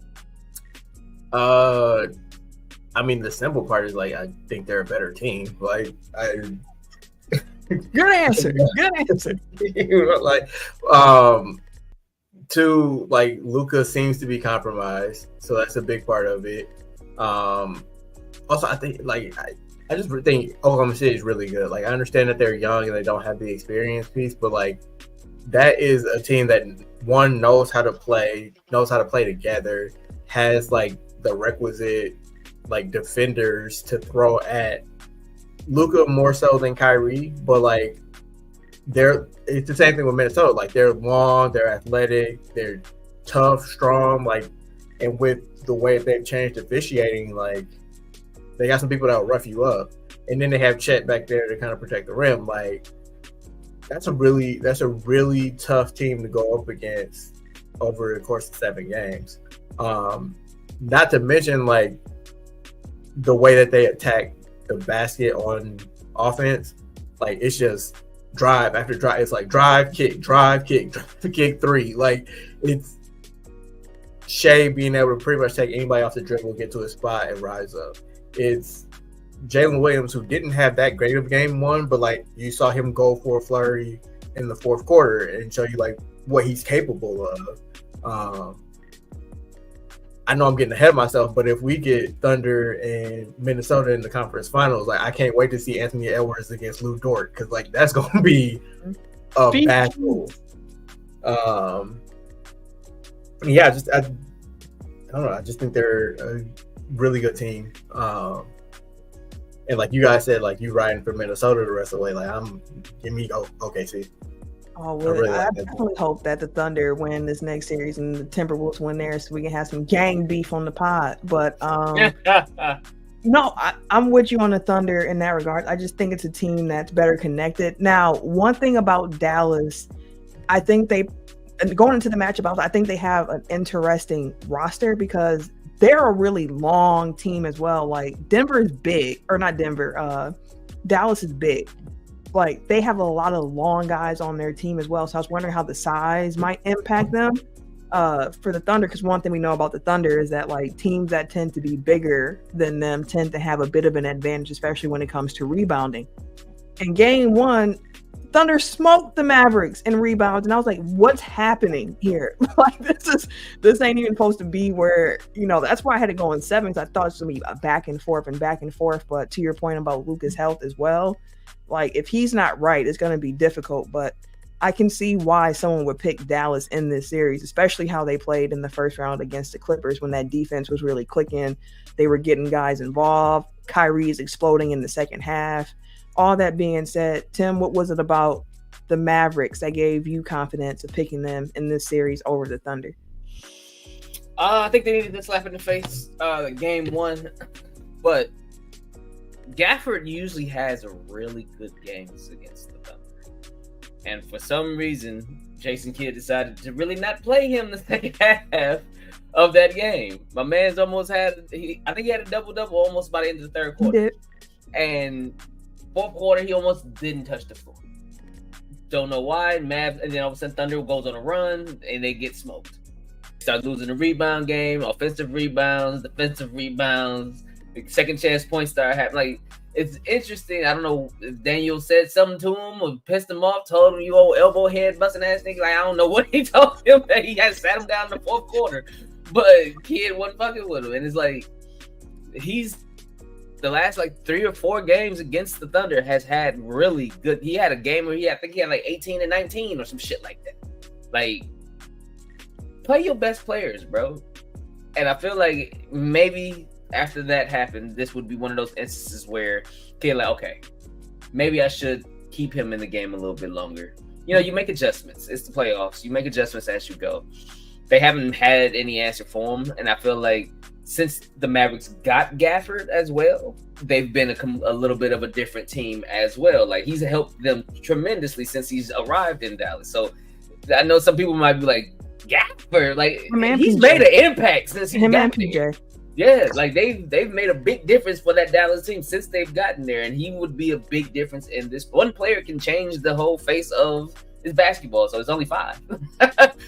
I mean, the simple part is, like, I think they're a better team. Like, Good answer. Like, two, like, Luka seems to be compromised, so that's a big part of it. Also, I think, like, I just think Oklahoma City is really good. Like, I understand that they're young and they don't have the experience piece, but, like, that is a team that, one, knows how to play together, has, like, the requisite, like, defenders to throw at Luka more so than Kyrie, but, like, it's the same thing with Minnesota. Like, they're long, they're athletic, they're tough, strong, like, and with the way they've changed officiating, like, they got some people that will rough you up, and then they have Chet back there to kind of protect the rim. Like, that's a really tough team to go up against over the course of 7 games. Not to mention, like, the way that they attack the basket on offense. Like, it's just drive after drive. It's like drive, kick, kick 3. Like, it's Shea being able to pretty much take anybody off the dribble, get to a spot, and rise up. It's Jalen Williams, who didn't have that great of game 1, but, like, you saw him go for a flurry in the fourth quarter and show you, like, what he's capable of. I know I'm getting ahead of myself, but if we get Thunder and Minnesota in the conference finals, like, I can't wait to see Anthony Edwards against Lou Dort, because, like, that's going to be a battle. Yeah, I don't know. I just think they're a really good team. And like you guys said, like you riding for Minnesota the rest of the way. Like give me OKC. Oh, well, really I like that. definitely hope that the Thunder win this next series and the Timberwolves win there, so we can have some gang beef on the pod. But no, I'm with you on the Thunder in that regard. I just think it's a team that's better connected. Now, one thing about Dallas, I think going into the matchup, I think they have an interesting roster because they're a really long team as well. Like Denver is big, or not Denver. Dallas is big. Like they have a lot of long guys on their team as well. So I was wondering how the size might impact them for the Thunder. Because one thing we know about the Thunder is that like teams that tend to be bigger than them tend to have a bit of an advantage, especially when it comes to rebounding. In game one, Thunder smoked the Mavericks in rebounds, and I was like, "What's happening here? Like this ain't even supposed to be where That's why I had to go in 7 because I thought it was gonna be a back and forth. But to your point about Luka's health as well, like if he's not right, it's gonna be difficult. But I can see why someone would pick Dallas in this series, especially how they played in the first round against the Clippers when that defense was really clicking. They were getting guys involved. Kyrie is exploding in the second half. All that being said, Tim, what was it about the Mavericks that gave you confidence of picking them in this series over the Thunder? I think they needed a slap in the face game one. But Gafford usually has a really good games against the Thunder. And for some reason, Jason Kidd decided to really not play him the second half of that game. My man's almost I think he had a double-double almost by the end of the third quarter. He did. And fourth quarter, he almost didn't touch the floor. Don't know why. Mavs, and then all of a sudden, Thunder goes on a run, and they get smoked. Start losing the rebound game, offensive rebounds, defensive rebounds, second chance points start happening. Like, it's interesting. I don't know if Daniel said something to him or pissed him off, told him, "You old elbow head busting ass nigga." Like, I don't know what he told him that he had sat him down in the fourth quarter, but Kid wasn't fucking with him. And it's like, the last like 3 or 4 games against the Thunder has had really good. He had a game where I think he had like 18 and 19 or some shit like that. Like, play your best players, bro. And I feel like maybe after that happened, this would be one of those instances where kid like, okay, maybe I should keep him in the game a little bit longer. You make adjustments. It's the playoffs. You make adjustments as you go. They haven't had any answer for him, and I feel like since the Mavericks got Gafford as well, they've been a little bit of a different team as well. Like, he's helped them tremendously since he's arrived in Dallas. So I know some people might be like, Gafford, like he's made an impact since he got there. Yeah, like they've made a big difference for that Dallas team since they've gotten there, and he would be a big difference in this. One player can change the whole face of his basketball, so it's only 5. So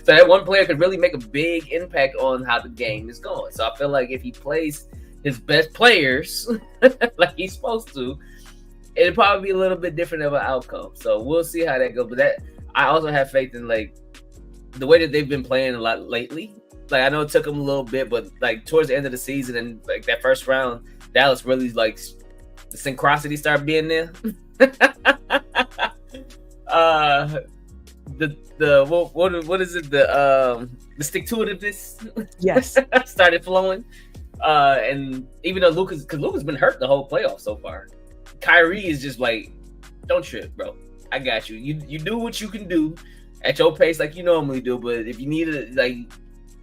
that one player could really make a big impact on how the game is going. So I feel like if he plays his best players like he's supposed to, it'll probably be a little bit different of an outcome. So we'll see how that goes. But that I also have faith in like the way that they've been playing a lot lately. Like, I know it took them a little bit, but like towards the end of the season and like that first round, Dallas really like the synchronicity started being there. What is it? The stick-to-itiveness, yes, started flowing. And even though Luka's been hurt the whole playoff so far, Kyrie is just like, don't trip, bro. I got you. You do what you can do at your pace like you normally do. But if you need it, like,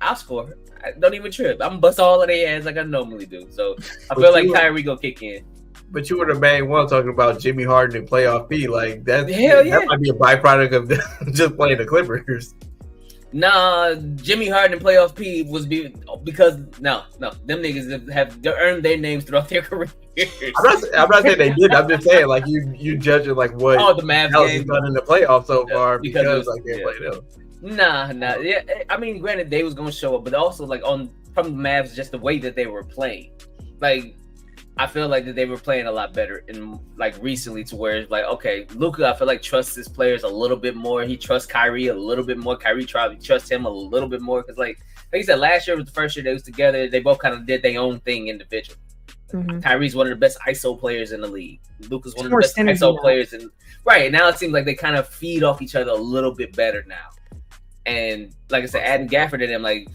I'll score. Don't even trip. I'm gonna bust all of their ass like I normally do. So I feel like Kyrie gonna kick in. But you were the main one talking about Jimmy Harden and playoff P. Like that might be a byproduct of just playing the Clippers. Nah, Jimmy Harden and playoff P was because no, them niggas have earned their names throughout their careers. I'm not saying they did. I'm just saying like you judge it like what the Mavs game done in the playoffs so far because like they played them. Nah. Yeah, I mean, granted, they was gonna show up, but also like from the Mavs, just the way that they were playing. Like, I feel like that they were playing a lot better in like recently, to where it's like, okay, Luka, I feel like trusts his players a little bit more. He trusts Kyrie a little bit more. Kyrie tried to trust him a little bit more because, like you said, last year was the first year they was together. They both kind of did their own thing individually. Mm-hmm. Kyrie's one of the best ISO players in the league. Luka's one of the best ISO players right now. It seems like they kind of feed off each other a little bit better now. And like I said, adding Gafford to them, like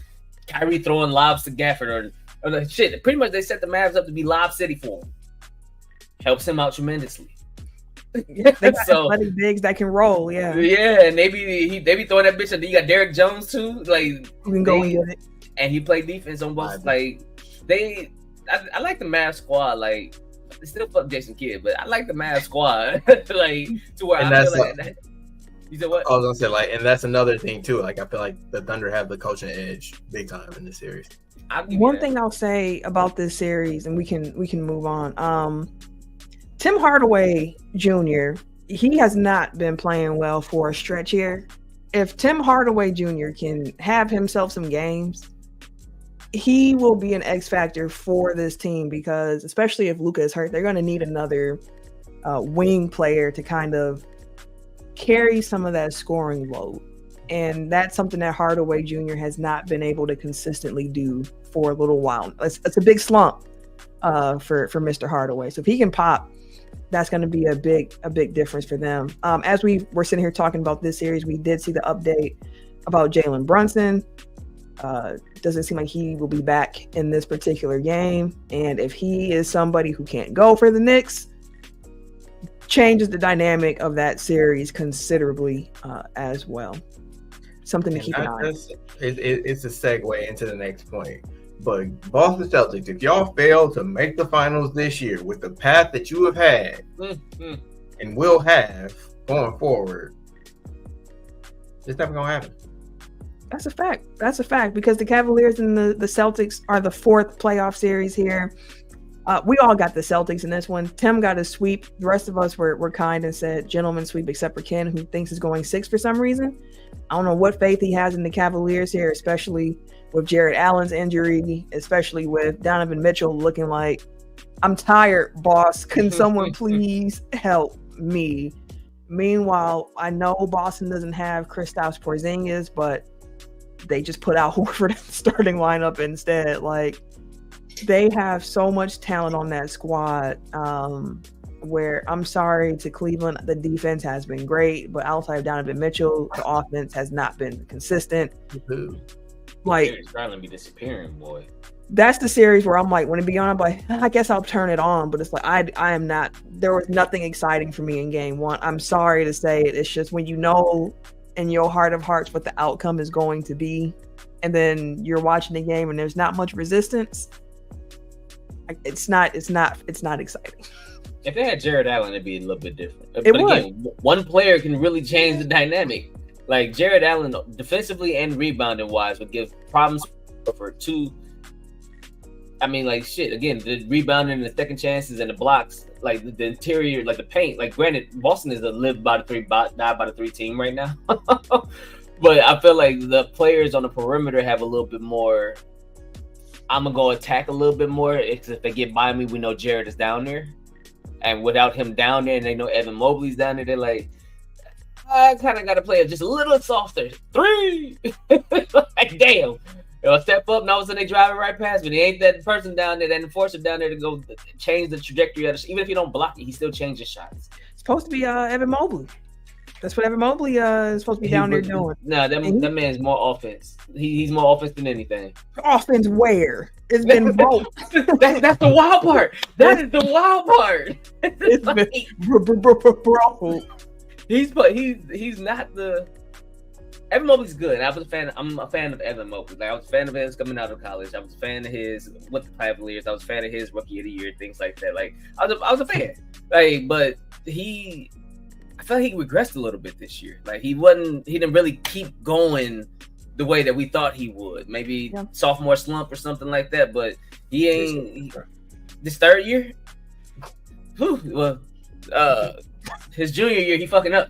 Kyrie throwing lobs to Gafford or like shit. Pretty much they set the Mavs up to be Lob City for him. helps him out tremendously. They got athletic bigs that can roll, yeah. Yeah, and they be throwing that bitch. And you got Derrick Jones too, like you can go and get it. And he played defense on both. Like I like the Mavs squad. Like still fuck Jason Kidd, but I like the Mavs squad. Like to where I feel like that. You said what? I was gonna say like, and that's another thing too. Like I feel like the Thunder have the coaching edge big time in this series. One thing I'll say about this series, and we can move on. Tim Hardaway Jr., he has not been playing well for a stretch here. If Tim Hardaway Jr. can have himself some games, he will be an X factor for this team because, especially if Luka is hurt, they're going to need another wing player to kind of carry some of that scoring load. And that's something that Hardaway Jr. has not been able to consistently do for a little while. It's a big slump for Mr. Hardaway. So if he can pop, that's going to be a big difference for them. As we were sitting here talking about this series, we did see the update about Jalen Brunson. Doesn't seem like he will be back in this particular game. And if he is somebody who can't go for the Knicks, changes the dynamic of that series considerably as well. Something to keep an eye on. It's a segue into the next point. But Boston Celtics, if y'all fail to make the finals this year with the path that you have had and will have going forward, it's never going to happen. That's a fact because the Cavaliers and the Celtics are the fourth playoff series here. We all got the Celtics in this one. Tim got a sweep. The rest of us were kind and said gentleman sweep, except for Ken, who thinks is going 6 for some reason. I don't know what faith he has in the Cavaliers here, especially with Jared Allen's injury, especially with Donovan Mitchell looking like, I'm tired, boss. Can someone please help me? Meanwhile, I know Boston doesn't have Kristaps Porzingis, but they just put out Horford starting lineup instead. Like, they have so much talent on that squad where I'm sorry to Cleveland, the defense has been great, but outside of Donovan Mitchell, the offense has not been consistent. Like, Garland be disappearing, boy. That's the series where I'm like, when it be on, I'm like, I guess I'll turn it on. But it's like, I am not, there was nothing exciting for me in game one. I'm sorry to say it. It's just when you know in your heart of hearts what the outcome is going to be, and then you're watching the game and there's not much resistance, it's not exciting. If they had Jared Allen, it'd be a little bit different. But again, one player can really change the dynamic. Like Jared Allen, defensively and rebounding wise, would give problems for two. I mean, like shit. Again, the rebounding, the second chances, and the blocks, like the interior, like the paint. Like, granted, Boston is a live by the three, die by the three team right now. But I feel like the players on the perimeter have a little bit more. I'm gonna go attack a little bit more. If they get by me, we know Jared is down there, and without him down there, and they know Evan Mobley's down there, they're like, I kind of got to play it just a little softer. 3, like damn. They'll step up, and all of a sudden they drive it right past me. They ain't that person down there, that enforcer down there to go change the trajectory of it. Even if you don't block it, he still changes shots. It's supposed to be Evan Mobley. That's what Evan Mobley is supposed to be down there doing. No, that man's more offense. He's more offense than anything. Offense where? It's been both. That's the wild part. That is the wild part. It's been bro. He's not the. Evan Mobley's good. I'm a fan of Evan Mobley. Like, I was a fan of his coming out of college. I was a fan of his with the Cavaliers. I was a fan of his rookie of the year, things like that. Like, I was a fan. Like, but I felt like he regressed a little bit this year. Like, he didn't really keep going the way that we thought he would. Maybe sophomore slump or something like that. But he ain't this third year. Well, his junior year, he fucking up.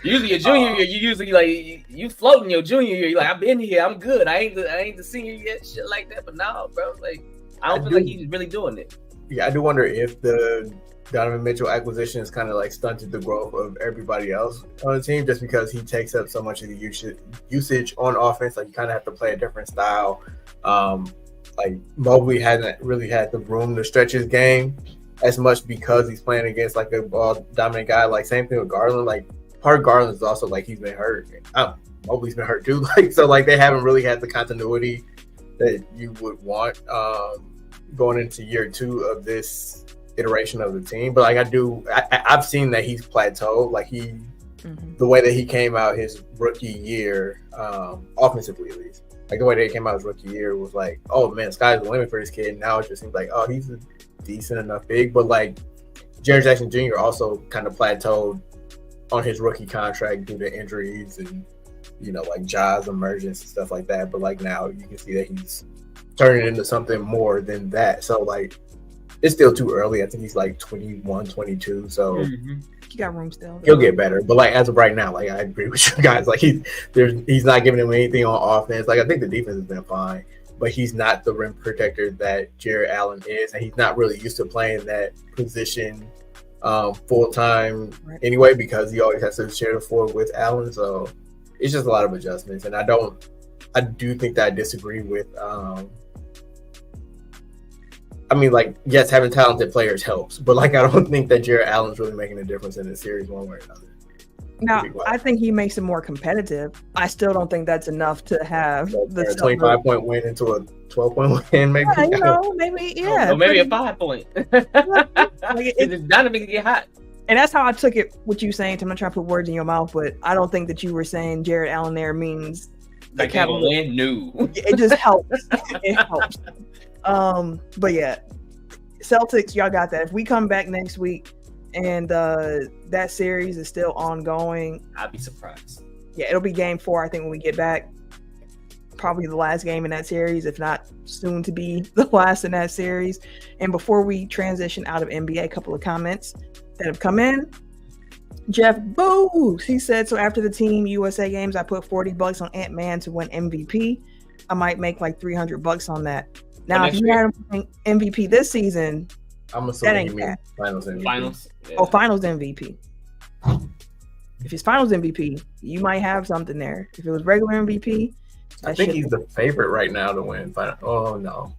Usually your junior year, you usually like you floating your junior year. You're like, I've been here, I'm good. I ain't the senior yet, shit like that. But no, bro, like I don't feel like he's really doing it. Yeah, I do wonder if the Donovan Mitchell acquisition has kind of like stunted the growth of everybody else on the team, just because he takes up so much of the usage on offense. Like, you kind of have to play a different style. Like, Mobley hasn't really had the room to stretch his game as much because he's playing against like a ball dominant guy. Like, same thing with Garland. Like, part of Garland is also like he's been hurt. Mobley's been hurt too. Like, so like they haven't really had the continuity that you would want. going into year 2 of this iteration of the team. But like I've seen that he's plateaued. Like the way that he came out his rookie year, offensively at least, like the way that he came out his rookie year was like, oh man, sky's the limit for this kid. Now it just seems like, oh, he's a decent enough big. But like Jaren Jackson Jr. also kind of plateaued on his rookie contract due to injuries and, you know, like Ja's emergence and stuff like that. But like now you can see that he's turning into something more than that. So like it's still too early. I think he's like 21, 22. So you got room still. He'll get better. But like as of right now, like I agree with you guys. Like he's not giving him anything on offense. Like I think the defense has been fine, but he's not the rim protector that Jared Allen is, and he's not really used to playing that position full time anyway, because he always has to share the floor with Allen. So it's just a lot of adjustments, and I do think that I disagree with. I mean, like, yes, having talented players helps, but like I don't think that Jared Allen's really making a difference in this series one way or another. Now, I think he makes it more competitive. I still don't think that's enough to have the 25-point win into a 12-point win, maybe. Yeah, you know, maybe, yeah. Or maybe a 5 point. It's dynamic to get hot. And that's how I took it, what you saying. I'm not trying to put words in your mouth, but I don't think that you were saying Jared Allen there means the Cavaliers. No. It just helps. It helps. But yeah, Celtics, y'all got that. If we come back next week and that series is still ongoing, I'd be surprised. Yeah, it'll be game 4, I think, when we get back. Probably the last game in that series, if not soon to be the last in that series. And before we transition out of NBA, a couple of comments that have come in. Jeff Booth, he said, so after the Team USA games, I put $40 on Ant-Man to win MVP. I might make like $300 on that. Now, if you had him MVP this season, I'm assuming you mean Finals MVP. Finals. Yeah. Oh, Finals MVP. If it's Finals MVP, you might have something there. If it was regular MVP, I think he's the favorite right now to win. Oh no,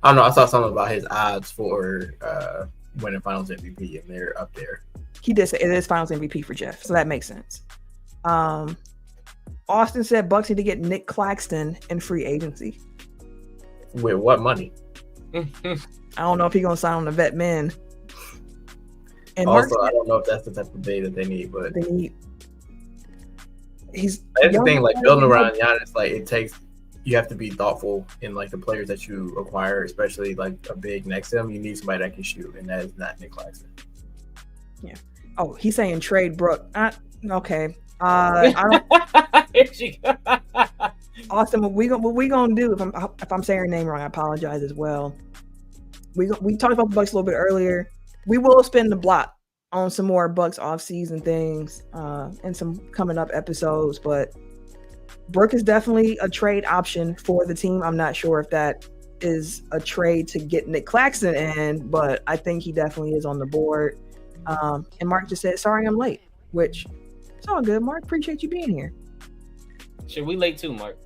I don't know. I saw something about his odds for winning Finals MVP, and they're up there. He did say it is Finals MVP for Jeff, so that makes sense. Austin said Bucks need to get Nick Claxton in free agency. With what money? I don't know if he's gonna sign on the vet men. And also, I don't know if that's the type of day that they need, but they need. That's the thing, like building around Giannis, like you have to be thoughtful in like the players that you acquire, especially like a big next to him. You need somebody that can shoot, and that is not Nick Claxton. Yeah. Oh, he's saying trade Brooke. Okay. I don't. Austin, what we gonna do if I'm saying your name wrong? I apologize as well. We talked about the Bucks a little bit earlier. We will spin the block on some more Bucks off-season things and some coming up episodes, but Brooke is definitely a trade option for the team. I'm not sure if that is a trade to get Nick Claxton in, but I think he definitely is on the board. And Mark just said, sorry I'm late, which it's all good. Mark, appreciate you being here. Shit, we late too, Mark.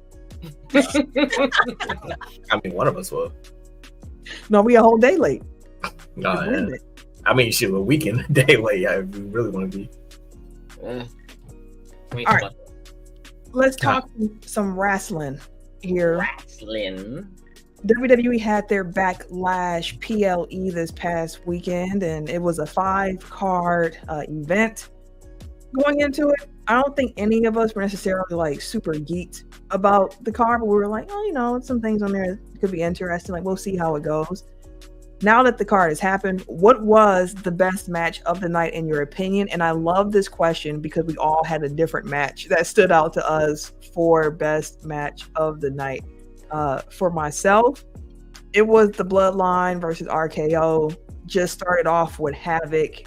I mean, one of us will. No, we a whole day late. No, I mean, shit, a weekend, a day late. Yeah, if we really want to be. All right, let's talk some wrestling here. WWE had their Backlash PLE this past weekend, and it was a 5-card event. Going into it, I don't think any of us were necessarily like super geeked about the card, but we were like, oh, you know, some things on there could be interesting. Like, we'll see how it goes. Now that the card has happened, what was the best match of the night in your opinion? And I love this question because we all had a different match that stood out to us for best match of the night. For myself, it was the Bloodline versus RKO. Just started off with Havoc.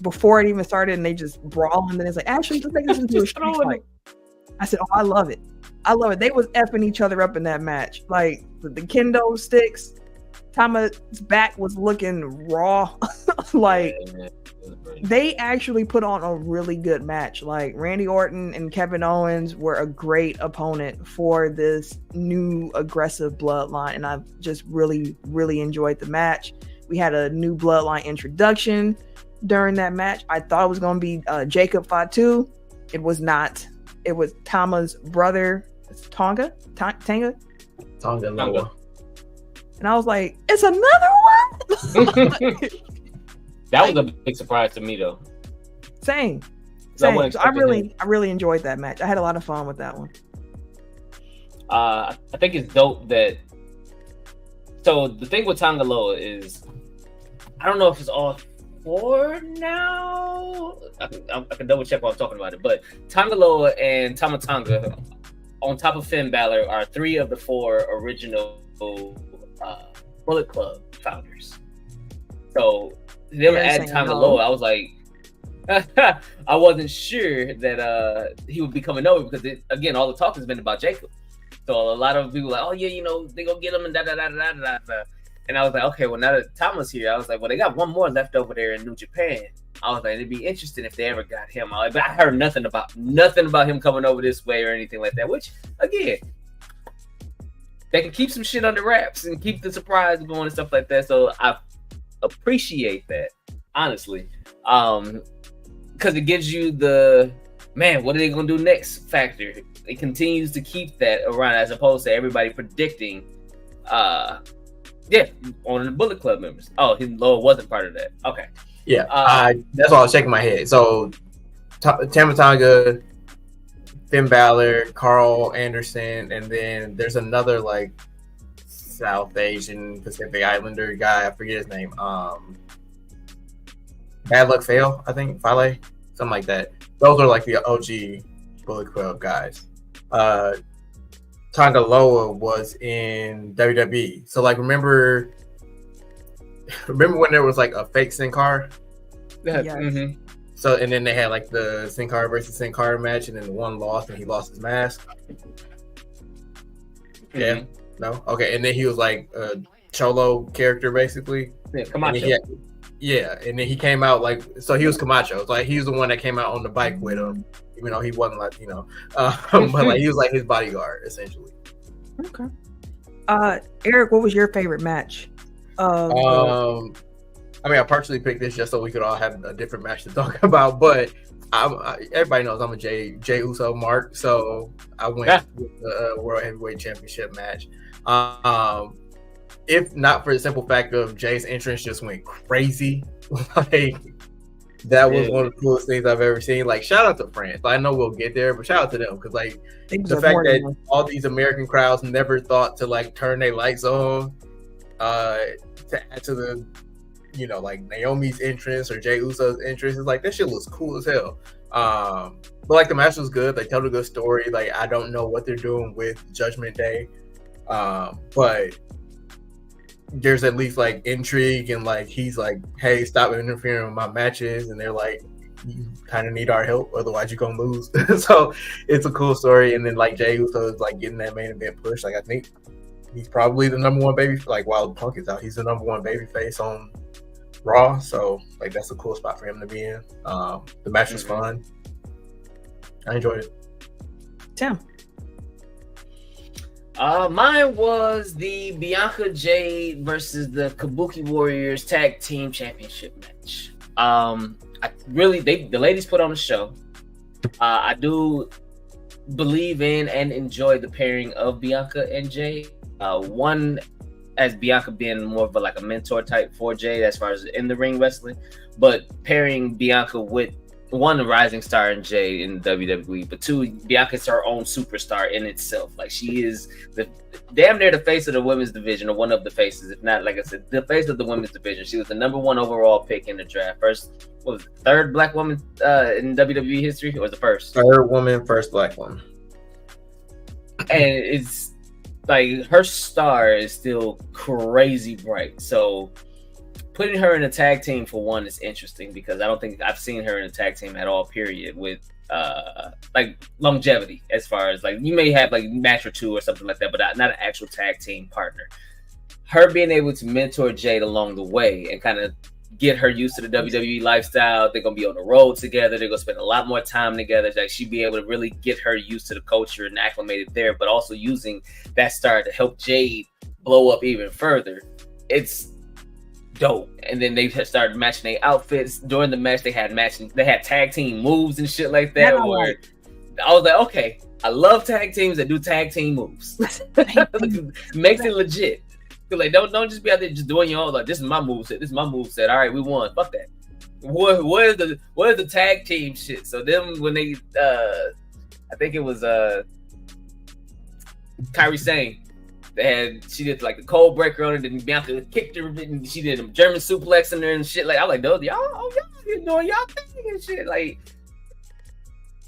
Before it even started, and they just brawl, and then it's like, actually, let's make this into a street fight. I said, oh, I love it. I love it. They was effing each other up in that match. Like, the kendo sticks, Tama's back was looking raw. Like, they actually put on a really good match. Like, Randy Orton and Kevin Owens were a great opponent for this new aggressive Bloodline, and I've just really, really enjoyed the match. We had a new Bloodline introduction during that match. I thought it was going to be Jacob Fatu. It was not. It was Tama's brother, Tanga. Tonga Loa. And I was like, it's another one. That was a big surprise to me, though. Same. So So I really enjoyed that match. I had a lot of fun with that one. I think it's dope that. So the thing with Tonga Loa is, I don't know if it's all 4 now. I can double check while I'm talking about it. But Tonga Loa and Tama Tonga, on top of Finn Balor, are 3 of the 4 original Bullet Club founders. So them adding Tonga Loa, I was like, I wasn't sure that he would be coming over because again, all the talk has been about Jacob. So a lot of people were like, oh yeah, they gonna get him and da da da da da da. And I was like, okay, well now that Tama's here, I was like, well they got one more left over there in New Japan. I was like, it'd be interesting if they ever got him. But I heard nothing about him coming over this way or anything like that. Which again, they can keep some shit under wraps and keep the surprise going and stuff like that. So I appreciate that, honestly, because it gives you the man, what are they gonna do next factor. It continues to keep that around as opposed to everybody predicting on the Bullet Club members. Oh, his Loa wasn't part of that. Okay. Yeah, that's why I was shaking my head. So Tama Tonga, Finn Balor, Carl Anderson, and then there's another like South Asian Pacific Islander guy. I forget his name. Bad Luck Fale, I think. Fale, something like that. Those are like the OG Bullet Club guys. Tonga Loa was in WWE. So like remember when there was like a fake Sin Cara? Yes. Mm-hmm. So and then they had like the Sin Cara versus Sin Cara match, and then the one lost and he lost his mask. Mm-hmm. Yeah. No? Okay. And then he was like a Cholo character basically. Yeah, Camacho. And then he came out like, so he was Camacho. Like he was the one that came out on the bike with him, even though he wasn't like, but like he was like his bodyguard essentially. Okay. Eric, what was your favorite match? I mean, I partially picked this just so we could all have a different match to talk about, but everybody knows I'm a Jey Uso mark, so I went with the World Heavyweight Championship match. If not for the simple fact of Jay's entrance just went crazy, like that was one of the coolest things I've ever seen. Like, shout out to France. I know we'll get there, but shout out to them because, like, the fact that all these American crowds never thought to like turn their lights on to add to the, like Naomi's entrance or Jey Uso's entrance, is like that shit looks cool as hell. But like the match was good. They told a good story. Like I don't know what they're doing with Judgment Day, but there's at least like intrigue and like he's like, hey, stop interfering with my matches, and they're like, you kind of need our help, otherwise you're gonna lose. So it's a cool story. And then like Jey Uso is like getting that main event push. Like I think he's probably the number one baby. Like while Punk is out, he's the number one baby face on Raw. So like that's a cool spot for him to be in. The match was fun. I enjoyed it. Tim. Mine was the Bianca Jade versus the Kabuki Warriors Tag Team Championship match. The ladies put on a show. I do believe in and enjoy the pairing of Bianca and Jade. One as Bianca being more of a mentor type for Jade as far as in the ring wrestling, but pairing Bianca with one, a rising star in Jade in WWE, but two, Bianca's her own superstar in itself. Like she is the damn near the face of the women's division, or one of the faces, if not, like I said, the face of the women's division. She was the number one overall pick in the draft. Third black woman in WWE history, or was the first? Third woman, first black woman. And it's like her star is still crazy bright. So putting her in a tag team for one is interesting because I don't think I've seen her in a tag team at all, period, with longevity, as far as like you may have like match or two or something like that, but not an actual tag team partner. Her being able to mentor Jade along the way and kind of get her used to the WWE lifestyle. They're gonna be on the road together. They're gonna spend a lot more time together. Like she'd be able to really get her used to the culture and acclimated there, but also using that star to help Jade blow up even further. It's dope. And then they started matching their outfits during the match. They had tag team moves and shit like that. I was like, okay, I love tag teams that do tag team moves. Makes it legit. Like don't just be out there just doing your own. Like this is my moveset. This is my moveset. All right, we won. Fuck that. What is the tag team shit? So then when they I think it was Kairi Sane. She did like the cold breaker on it, and Bianca kicked her, and she did a German suplex in there and shit. Like I was like, those y'all doing y'all thing and shit. Like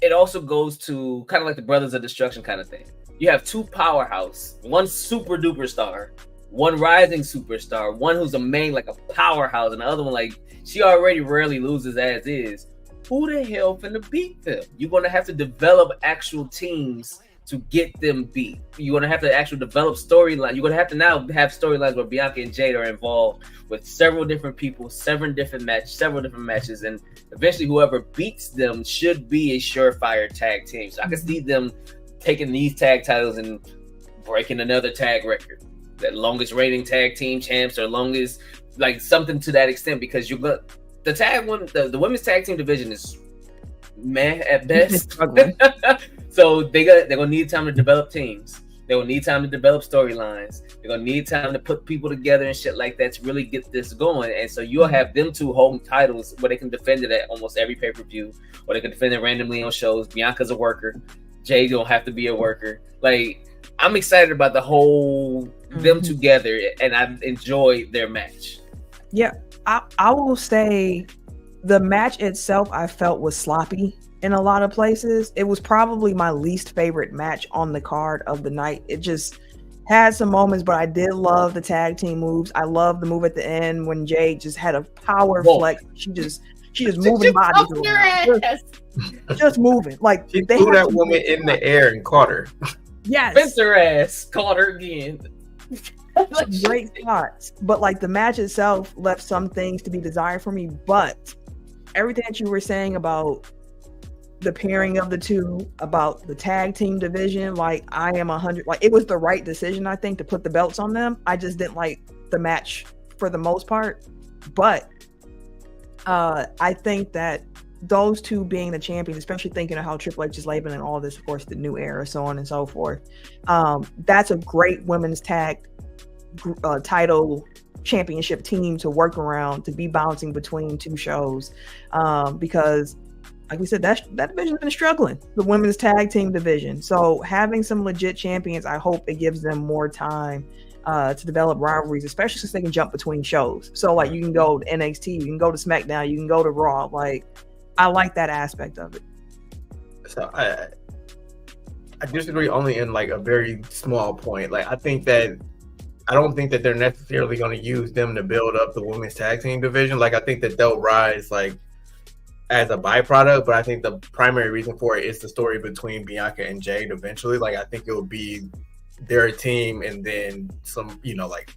it also goes to kind of like the Brothers of Destruction kind of thing. You have two powerhouse, one super duper star, one rising superstar, one who's a main like a powerhouse, and the other one like she already rarely loses as is. Who the hell finna beat them? You're gonna have to develop actual teams to get them beat. You're gonna have to actually develop storyline. You're gonna have to now have storylines where Bianca and Jade are involved with several different people, several different matches, and eventually whoever beats them should be a surefire tag team. So I can see them taking these tag titles and breaking another tag record. That longest reigning tag team champs or longest, like something to that extent, because you got the women's tag team division is meh at best. So they're gonna need time to develop teams. They will need time to develop storylines. They're gonna need time to put people together and shit like that to really get this going. And so you'll have them two holding titles where they can defend it at almost every pay-per-view, or they can defend it randomly on shows. Bianca's a worker. Jay don't have to be a worker. Like I'm excited about the whole them together, and I enjoyed their match. Yeah, I will say the match itself I felt was sloppy in a lot of places. It was probably my least favorite match on the card of the night. It just had some moments, but I did love the tag team moves. I love the move at the end when Jade just had a power flex. She just moving bodies around. Just moving. Like she threw that woman in the air and caught her. Yes. Fence her ass, caught her again. Great spots. But like the match itself left some things to be desired for me. But everything that you were saying about the pairing of the two, about the tag team division, like I am 100, like it was the right decision, I think, to put the belts on them. I just didn't like the match for the most part. But I think that those two being the champions, especially thinking of how Triple H is labeling all this, of course, the new era, so on and so forth. That's a great women's tag title championship team to work around, to be bouncing between two shows, because like we said, that division's been struggling, the women's tag team division. So having some legit champions, I hope it gives them more time to develop rivalries, especially since they can jump between shows. So like you can go to NXT, you can go to SmackDown, you can go to Raw. Like I like that aspect of it. So I disagree only in like a very small point. Like I don't think that they're necessarily going to use them to build up the women's tag team division. Like I think that they'll rise like as a byproduct, but I think the primary reason for it is the story between Bianca and Jade eventually. Like I think it will be their team, and then some, like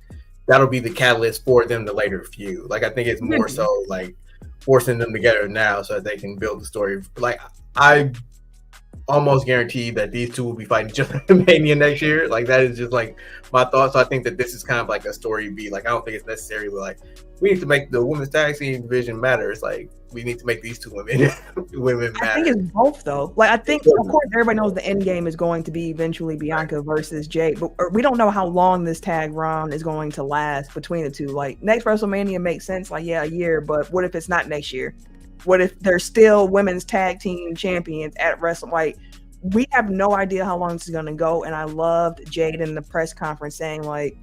that'll be the catalyst for them to later feud. Like I think it's more so like forcing them together now so that they can build the story. Like I almost guarantee that these two will be fighting each other in Mania next year. Like that is just like my thoughts. So I think that this is kind of like a story beat. Like I don't think it's necessarily like we need to make the women's tag team division matter. It's like we need to make these two women matter. I think it's both though. Like I think of course everybody knows the end game is going to be eventually Bianca versus Jade, but we don't know how long this tag run is going to last between the two. Like next WrestleMania makes sense, like yeah, a year, but what if it's not next year? What if they're still women's tag team champions at Wrestle? Like we have no idea how long this is going to go. And I loved Jade in the press conference saying like,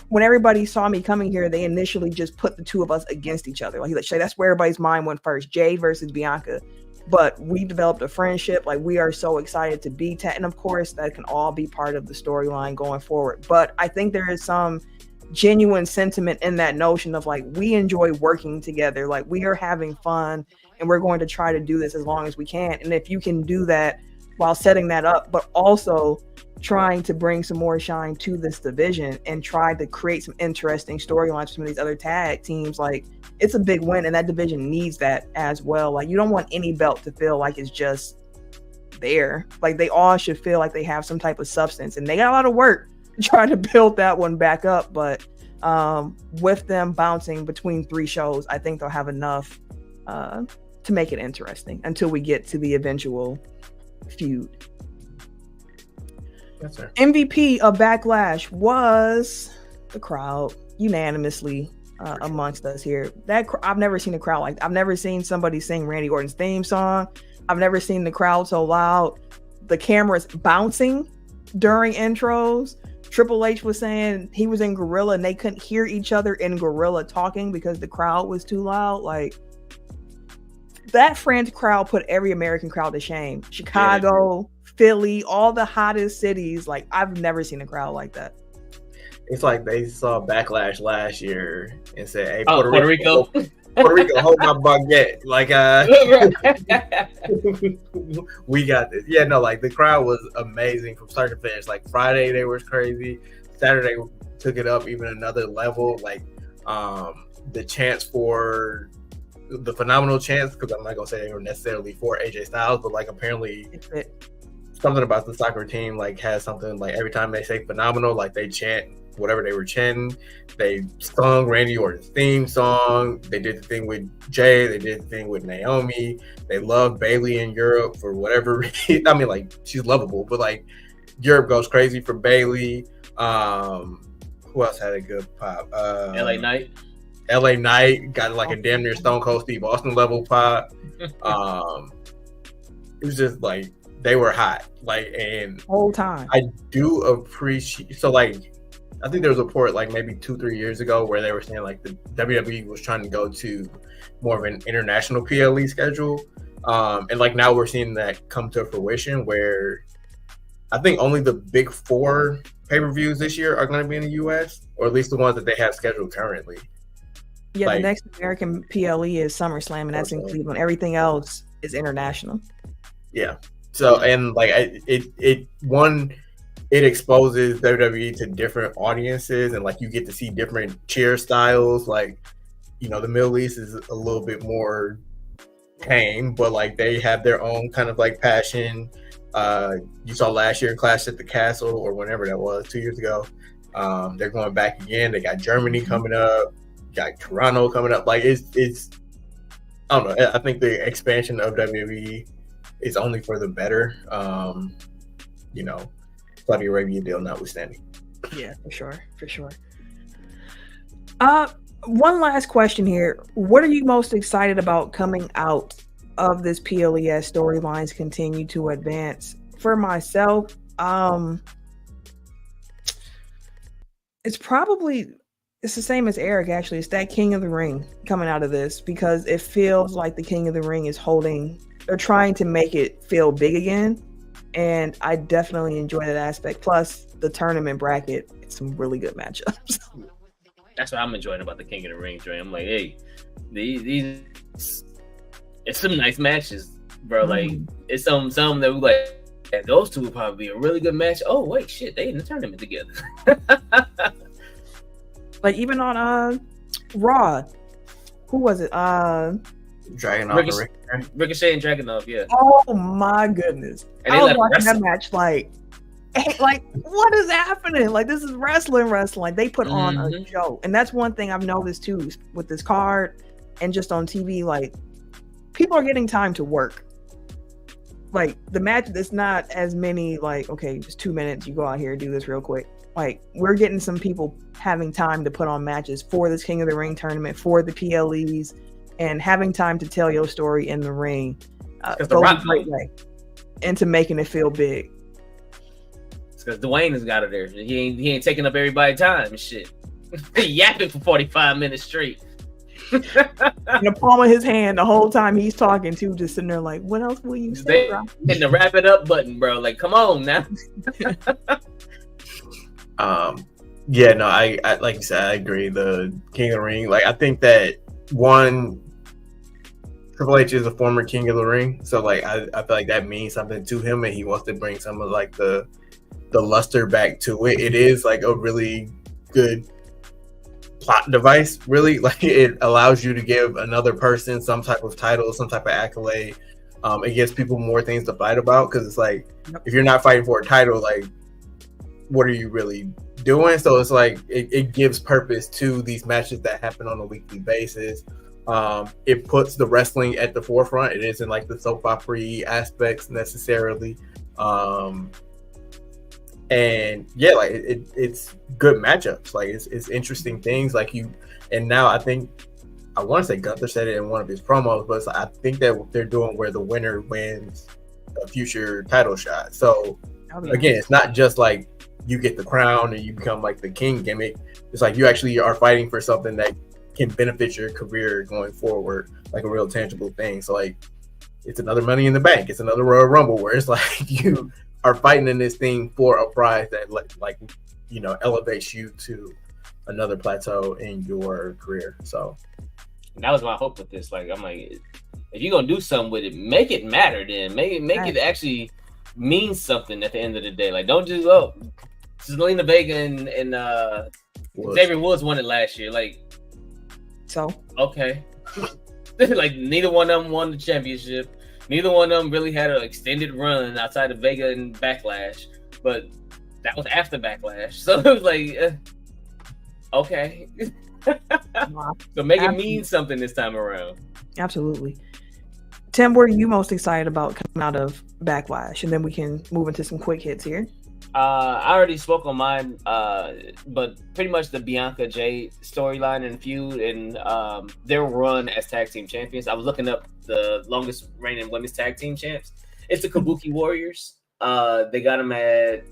when everybody saw me coming here, they initially just put the two of us against each other. Like that's where everybody's mind went first, Jade versus Bianca. But we developed a friendship. Like we are so excited to be and of course that can all be part of the storyline going forward. But I think there is some genuine sentiment in that notion of like we enjoy working together, like we are having fun and we're going to try to do this as long as we can. And if you can do that while setting that up, but also trying to bring some more shine to this division and try to create some interesting storylines for some of these other tag teams, like it's a big win, and that division needs that as well. Like you don't want any belt to feel like it's just there. Like they all should feel like they have some type of substance, and they got a lot of work trying to build that one back up. But with them bouncing between three shows, I think they'll have enough to make it interesting until we get to the eventual feud. Yes, sir. MVP of Backlash was the crowd unanimously amongst us here. I've never seen a crowd like I've never seen somebody sing Randy Orton's theme song. I've never seen the crowd so loud. The cameras bouncing during intros. Triple H was saying he was in Gorilla and they couldn't hear each other in Gorilla talking because the crowd was too loud. Like, that French crowd put every American crowd to shame. Chicago, Philly, all the hottest cities. Like, I've never seen a crowd like that. It's like they saw Backlash last year and said, "Hey, Puerto Rico. Puerto Rico, hold my baguette." Like, we got this. Yeah, no, like the crowd was amazing from start to finish. Like Friday, they were crazy. Saturday took it up even another level. Like, the chants for the phenomenal chants, because I'm not gonna say they were necessarily for AJ Styles, but like apparently something about the soccer team like has something like every time they say phenomenal, like they chant whatever they were chanting. They sung Randy Orton's theme song. They did the thing with Jay. They did the thing with Naomi. They love Bailey in Europe for whatever reason. I mean, like, she's lovable, but like Europe goes crazy for Bailey. Who else had a good pop? LA Knight. LA Knight got like a damn near Stone Cold Steve Austin level pop. It was just like they were hot. Like, and whole time. I do appreciate. So like, I think there was a report like maybe 2-3 years ago where they were saying like the WWE was trying to go to more of an international PLE schedule. And like now we're seeing that come to fruition where I think only the big 4 pay-per-views this year are going to be in the US, or at least the ones that they have scheduled currently. Yeah, like, the next American PLE is SummerSlam, and that's in Cleveland. Everything else is international. Yeah. So, and like it exposes WWE to different audiences, and like you get to see different cheer styles. Like, you know, the Middle East is a little bit more tame, but like they have their own kind of like passion. You saw last year Clash at the Castle, or whenever that was, 2 years ago. They're going back again. They got Germany coming up, got Toronto coming up. Like it's I don't know. I think the expansion of WWE is only for the better. You know, Saudi Arabia deal notwithstanding. Yeah, for sure. One last question here. What are you most excited about coming out of this PLE as storylines continue to advance? For myself, it's the same as Eric, actually. It's that King of the Ring coming out of this, because it feels like the King of the Ring is they're trying to make it feel big again. And I definitely enjoy that aspect. Plus, the tournament bracket, it's some really good matchups. That's what I'm enjoying about the King of the Ring, Dre. I'm like, hey, these it's some nice matches, bro. Like, it's some that we like. Yeah, those two would probably be a really good match. Oh wait, shit, they in the tournament together. Like even on Raw, who was it? Dragunov, Ricochet and Dragunov, yeah. Oh my goodness! And I was watching that match like, hey, like what is happening? Like, this is wrestling. Like, they put on a show, and that's one thing I've noticed too with this card and just on TV. Like, people are getting time to work. Like, the match, it's not as many like, okay, just 2 minutes, you go out here, do this real quick. Like, we're getting some people having time to put on matches for this King of the Ring tournament, for the PLEs, and having time to tell your story in the ring. Goes a great way into making it feel big. It's because Dwayne has got it there. He ain't taking up everybody's time and shit. Yapping for 45 minutes straight. In the palm of his hand the whole time he's talking to, just sitting there like, what else will you say? Hitting the wrap it up button, bro. Like, come on now. Yeah, no, I like you said, I agree. The King of the Ring, like, I think that one, Triple H is a former King of the Ring, so like I feel like that means something to him, and he wants to bring some of like the luster back to it. It is like a really good plot device, really. Like, it allows you to give another person some type of title, some type of accolade. It gives people more things to fight about, because it's like, if you're not fighting for a title, like, what are you really doing? So it's like it gives purpose to these matches that happen on a weekly basis. It puts the wrestling at the forefront. It isn't like the soap opera aspects necessarily. And yeah, like it's good matchups. Like it's interesting things. Like and now I think I want to say Gunther said it in one of his promos, but I think that they're doing where the winner wins a future title shot. So again, it's not just like you get the crown and you become like the king gimmick. It's like you actually are fighting for something that can benefit your career going forward, like a real tangible thing. So like it's another Money in the Bank. It's another Royal Rumble where it's like you are fighting in this thing for a prize that like elevates you to another plateau in your career. So that was my hope with this. Like I'm like, if you're gonna do something with it, make it matter. Then make it actually mean something at the end of the day. Like don't just Zelina Vega and Xavier Woods won it last year. Like so okay. Like neither one of them won the championship. Neither one of them really had an extended run outside of Vega and Backlash, but that was after Backlash. So it was like, okay. So make it mean something this time around. Absolutely. Tim, what are you most excited about coming out of Backlash? And then we can move into some quick hits here. I already spoke on mine, but pretty much the Bianca Jade storyline and feud and their run as tag team champions. I was looking up the longest reigning women's tag team champs. It's the Kabuki Warriors. They got them at.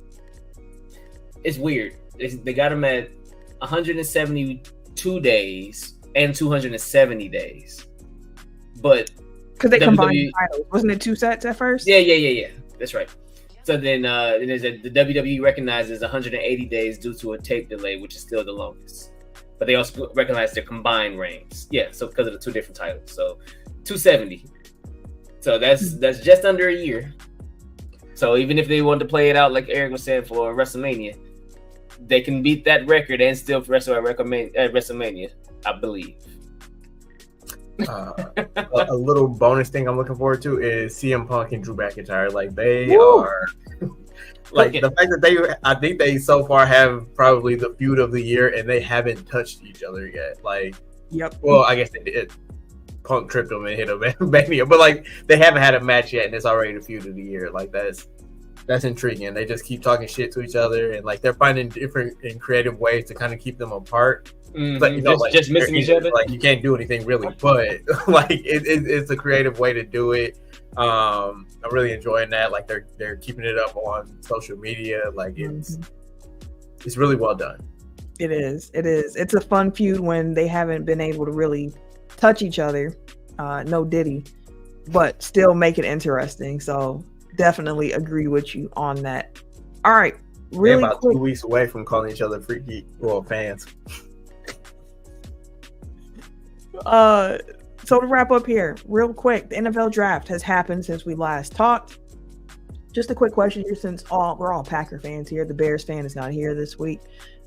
It's weird. They got them at 172 days and 270 days, but because they combined titles, wasn't it 2 sets at first? Yeah. That's right. So then the WWE recognizes 180 days due to a tape delay, which is still the longest. But they also recognize their combined reigns. Yeah, so because of the 2 different titles. So 270. So that's just under a year. So even if they wanted to play it out like Eric was saying for WrestleMania, they can beat that record and still wrestle at WrestleMania, I believe. A little bonus thing I'm looking forward to is CM Punk and Drew McIntyre. Like they are, like the fact that I think they so far have probably the feud of the year, and they haven't touched each other yet. Like, yep. Well, I guess they did. Punk tripped him and hit him Mania, but like they haven't had a match yet, and it's already the feud of the year. Like that's intriguing. They just keep talking shit to each other, and like they're finding different and creative ways to kind of keep them apart. Mm-hmm. But just missing each other. Like you can't do anything really, but like it's a creative way to do it. I'm really enjoying that. Like they're keeping it up on social media. Like it's really well done. It is. It's a fun feud when they haven't been able to really touch each other. No Diddy, but still make it interesting. So definitely agree with you on that. All right, really about quick. 2 weeks away from calling each other freaky fans. So to wrap up here, real quick, the NFL draft has happened since we last talked. Just a quick question here, since we're all Packer fans here. The Bears fan is not here this week.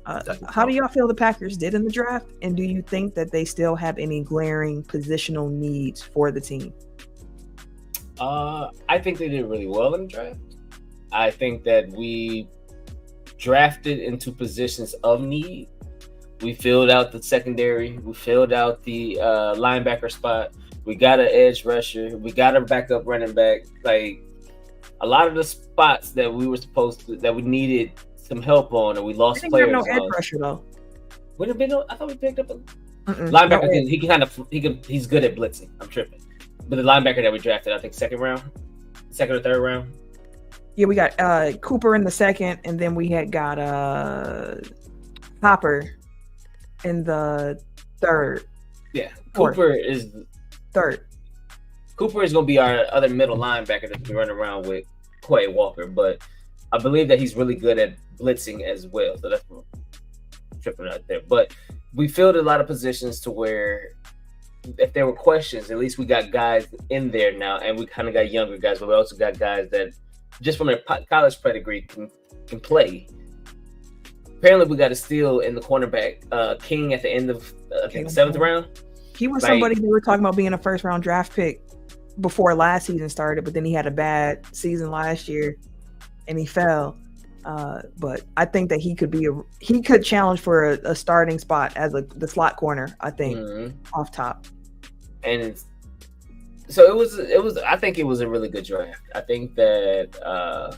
How do y'all feel the Packers did in the draft, and do you think that they still have any glaring positional needs for the team? I think they did really well in the draft. I think that we drafted into positions of need. We filled out the secondary. We filled out the linebacker spot. We got an edge rusher. We got a backup running back. Like a lot of the spots that we were that we needed some help on, and we lost players. No edge rusher though. Would have been. I thought we picked up a linebacker. He's good at blitzing. I'm tripping. But the linebacker that we drafted, I think second or third round. Yeah, we got Cooper in the second, and then we had got Hopper in the third. Yeah, Cooper is third. Cooper is going to be our other middle linebacker that we run around with Quay Walker, but I believe that he's really good at blitzing as well. So that's tripping out there. But we filled a lot of positions to where if there were questions, at least we got guys in there now, and we kind of got younger guys, but we also got guys that just from their college pedigree can play. Apparently, we got a steal in the cornerback, King, at the end of I think the 7th round. He was somebody they were talking about being a first-round draft pick before last season started, but then he had a bad season last year, and he fell. But I think that he could challenge for a starting spot as the slot corner. I think off top. And so it was. I think it was a really good draft. I think that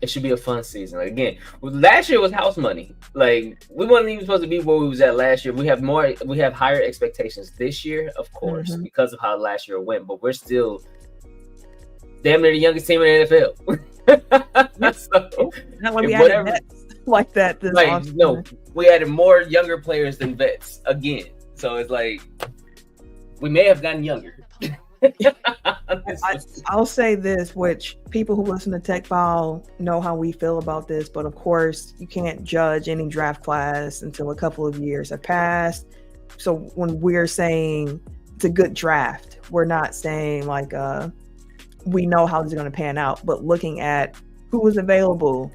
It should be a fun season. Like, again, last year was house money. Like, we wasn't even supposed to be where we was at last year. We have higher expectations this year, of course, because of how last year went. But we're still damn near the youngest team in the NFL. So, not like we added vets like that. No, we added more younger players than vets again. So it's like we may have gotten younger. I'll say this, which people who listen to Tech File know how we feel about this, but of course you can't judge any draft class until a couple of years have passed. So when we're saying it's a good draft, we're not saying like we know how this is going to pan out, but looking at who was available,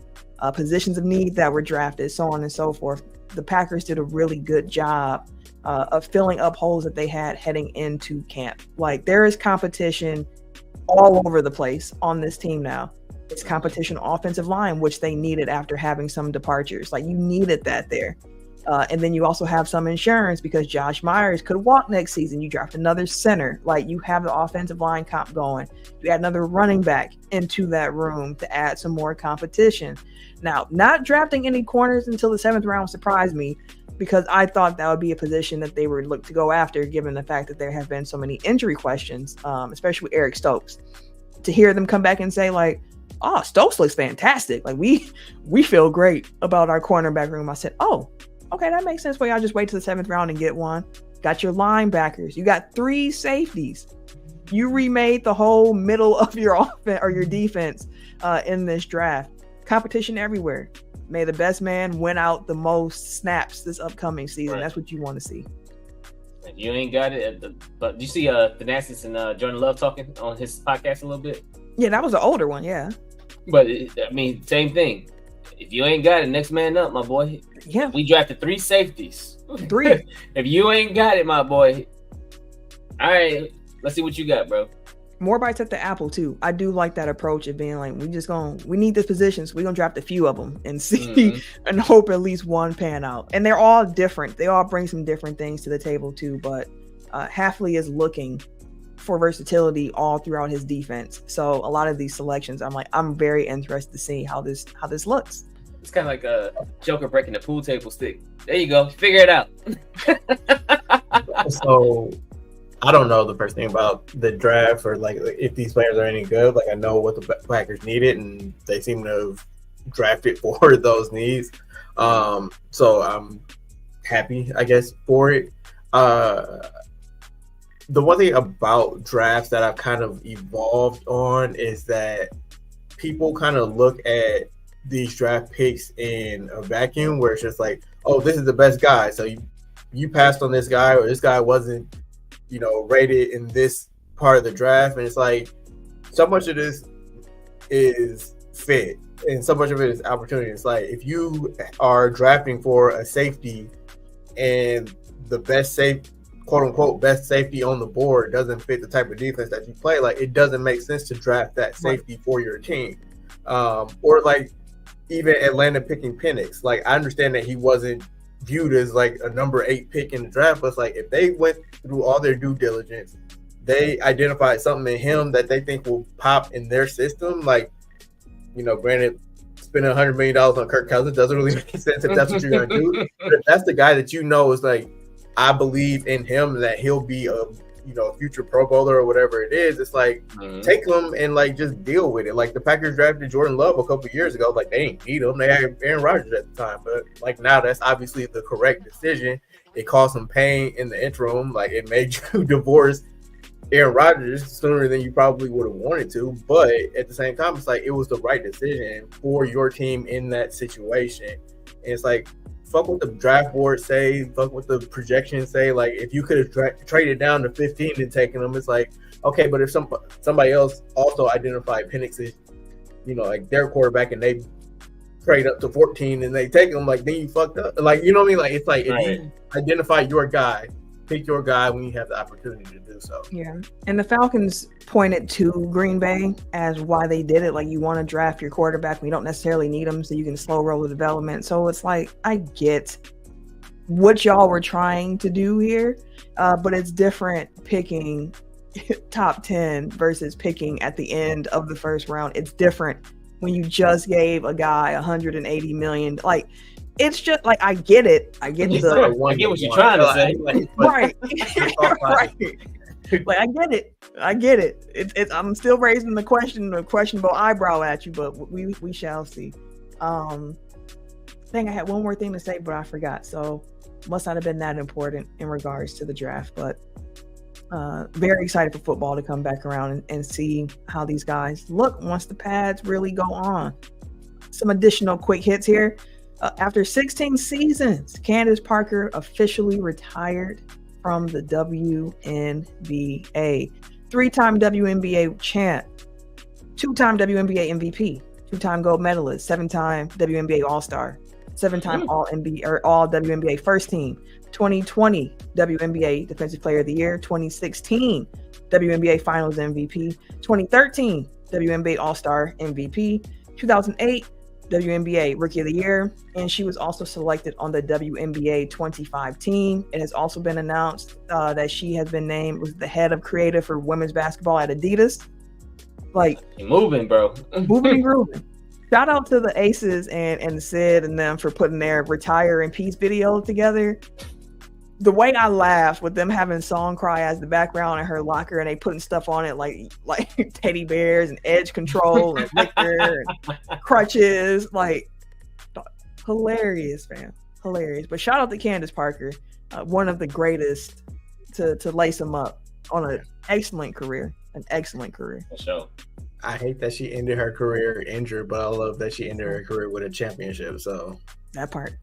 positions of need that were drafted, so on and so forth. The Packers did a really good job of filling up holes that they had heading into camp. Like, there is competition all over the place on this team now. It's competition offensive line, which they needed after having some departures. Like, you needed that there. And then you also have some insurance because Josh Myers could walk next season. You draft another center. Like, you have the offensive line comp going. You add another running back into that room to add some more competition. Now, not drafting any corners until the 7th round surprised me, because I thought that would be a position that they would look to go after, given the fact that there have been so many injury questions, especially with Eric Stokes. To hear them come back and say, like, oh, Stokes looks fantastic. Like, we feel great about our cornerback room. I said, oh, okay, that makes sense. Well, y'all just wait to the 7th round and get one. Got your linebackers. You got 3 safeties. You remade the whole middle of your offense or your defense in this draft. Competition everywhere. May the best man win out the most snaps this upcoming season. Right. That's what you want to see. If you ain't got it, but do you see Thanasis and Jordan Love talking on his podcast a little bit? Yeah, that was an older one, yeah. But same thing. If you ain't got it, next man up, my boy. Yeah. We drafted 3 safeties. 3. If you ain't got it, my boy. All right, let's see what you got, bro. More bites at the apple too. I do like that approach of being like, we need this position, so we're gonna draft a few of them and see and hope at least one pan out. And they're all different. They all bring some different things to the table too. But Hafley is looking for versatility all throughout his defense. So a lot of these selections, I'm very interested to see how this looks. It's kind of like a Joker breaking the pool table stick. There you go. Figure it out. So I don't know the first thing about the draft or like if these players are any good. Like, I know what the Packers needed, and they seem to have drafted for those needs. So I'm happy, I guess, for it. The one thing about drafts that I've kind of evolved on is that people kind of look at these draft picks in a vacuum, where it's just like, oh, this is the best guy, so you passed on this guy, or this guy wasn't, rated in this part of the draft. And it's like, so much of this is fit and so much of it is opportunity. It's like, if you are drafting for a safety and the best quote unquote best safety on the board doesn't fit the type of defense that you play, like, it doesn't make sense to draft that safety for your team. Or like even Atlanta picking Penix. Like, I understand that he wasn't viewed as like a number 8 pick in the draft, but it's like, if they went through all their due diligence, they identified something in him that they think will pop in their system. Like, granted, spending $100 million on Kirk Cousins doesn't really make sense if that's what you're going to do. But if that's the guy that is like, I believe in him that he'll be a future Pro Bowler or whatever it is, it's like, take him and like just deal with it. Like, the Packers drafted Jordan Love a couple of years ago. Like, they didn't need him. They had Aaron Rodgers at the time, but like, now that's obviously the correct decision. It caused some pain in the interim. Like, it made you divorce Aaron Rodgers sooner than you probably would have wanted to. But at the same time, it's like, it was the right decision for your team in that situation. And it's like, fuck what the draft board say, fuck what the projections say. Like, if you could have traded down to 15 and taken them, it's like, okay, but if somebody else also identified Penix as, like their quarterback, and they trade up to 14 and they take them, like, then you fucked up. Like, you know what I mean? Like, it's like, if you identify your guy, pick your guy when you have the opportunity to do so. Yeah. And the Falcons pointed to Green Bay as why they did it. Like, you want to draft your quarterback, we don't necessarily need him, so you can slow roll the development. So it's like, I get what y'all were trying to do here, but it's different picking top 10 versus picking at the end of the first round. It's different when you just gave a guy $180 million. Like, it's just like, I get it. I get I get what you're trying to say. Right. Right. Like, I get it. I'm still raising the questionable eyebrow at you, but we shall see. I think I had one more thing to say, but I forgot. So must not have been that important in regards to the draft, but very excited for football to come back around and see how these guys look once the pads really go on. Some additional quick hits here. After 16 seasons, Candace Parker officially retired from the WNBA. 3-time WNBA champ, 2-time WNBA MVP, 2-time gold medalist, 7-time WNBA All-Star, 7-time All-NBA or All-WNBA first team, 2020 WNBA Defensive Player of the Year, 2016 WNBA Finals MVP, 2013 WNBA All-Star MVP, 2008 WNBA Rookie of the Year, and she was also selected on the WNBA 25 team. It has also been announced that she has been named was the head of creative for women's basketball at Adidas. Like, moving, bro. Moving and grooving. Shout out to the Aces and Sid and them for putting their Retire in Peace video together. The way I laughed with them having Song Cry as the background in her locker and they putting stuff on it like teddy bears and edge control and liquor and crutches, like, hilarious, man. Hilarious. But shout out to Candace Parker, one of the greatest to lace them up on an excellent career. An excellent career. For sure. I hate that she ended her career injured, but I love that she ended her career with a championship. So that part.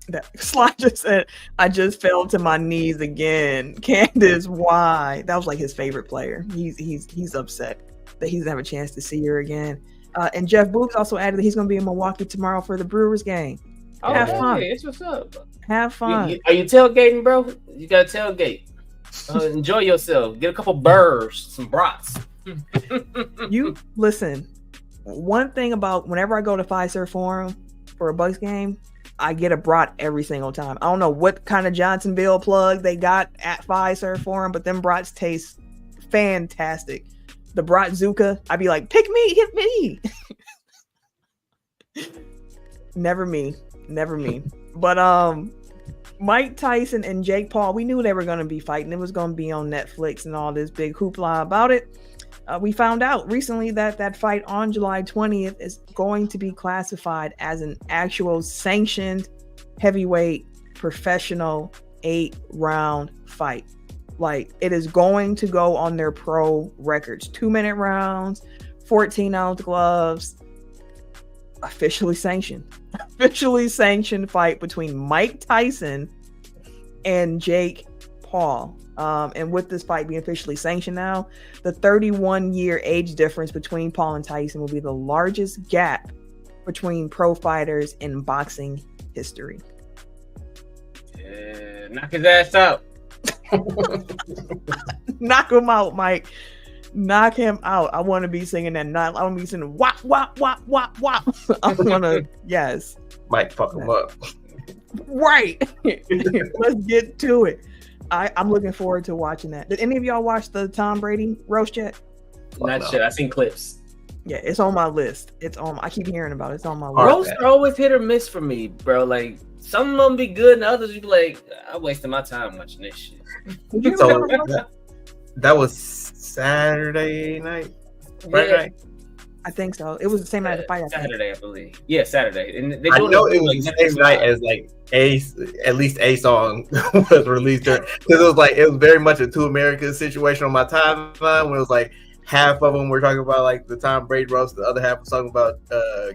That Sly just said, I just fell to my knees again. Candace, why? That was like his favorite player. He's upset that he doesn't have a chance to see her again. And Jeff Boogs also added that he's going to be in Milwaukee tomorrow for the Brewers game. Have fun. It's what's up. Have fun. Are you tailgating, bro? You got to tailgate. Enjoy yourself. Get a couple burrs, some brats. You listen. One thing about whenever I go to Fiserv Forum for a Bucks game, I get a brat every single time. I don't know what kind of Johnsonville plug they got at Fiserv Forum, but them brats taste fantastic. The brat Zuka, I'd be like, pick me, hit me. Never me. But Mike Tyson and Jake Paul, we knew they were going to be fighting. It was going to be on Netflix and all this big hoopla about it. We found out recently that fight on July 20th is going to be classified as an actual sanctioned heavyweight professional 8-round fight. Like, it is going to go on their pro records. 2-minute rounds, 14-ounce gloves, officially sanctioned fight between Mike Tyson and Jake Paul. And with this fight being officially sanctioned now, the 31-year age difference between Paul and Tyson will be the largest gap between pro fighters in boxing history. Knock his ass out. Knock him out, Mike. Knock him out. I want to be singing that. I want to be singing wop, wop, wop, wop, wop. I want to, yes. Mike, fuck him up. Right. Let's get to it. I'm looking forward to watching that. Did any of y'all watch the Tom Brady roast yet? Not sure. I've seen clips. Yeah, it's on my list. I keep hearing about it. It's on my list. Roasts are always hit or miss for me, bro. Like, some of them be good and others you be like, I'm wasting my time watching this shit. So that was Saturday night? Friday night? I think so. It was the same night as the fight. Saturday, I believe. Yeah, Saturday. And I know it was the same night as like at least a song was released because it was very much a Two Americas situation on my timeline when it was like half of them were talking about like the Tom Brady roast, the other half was talking about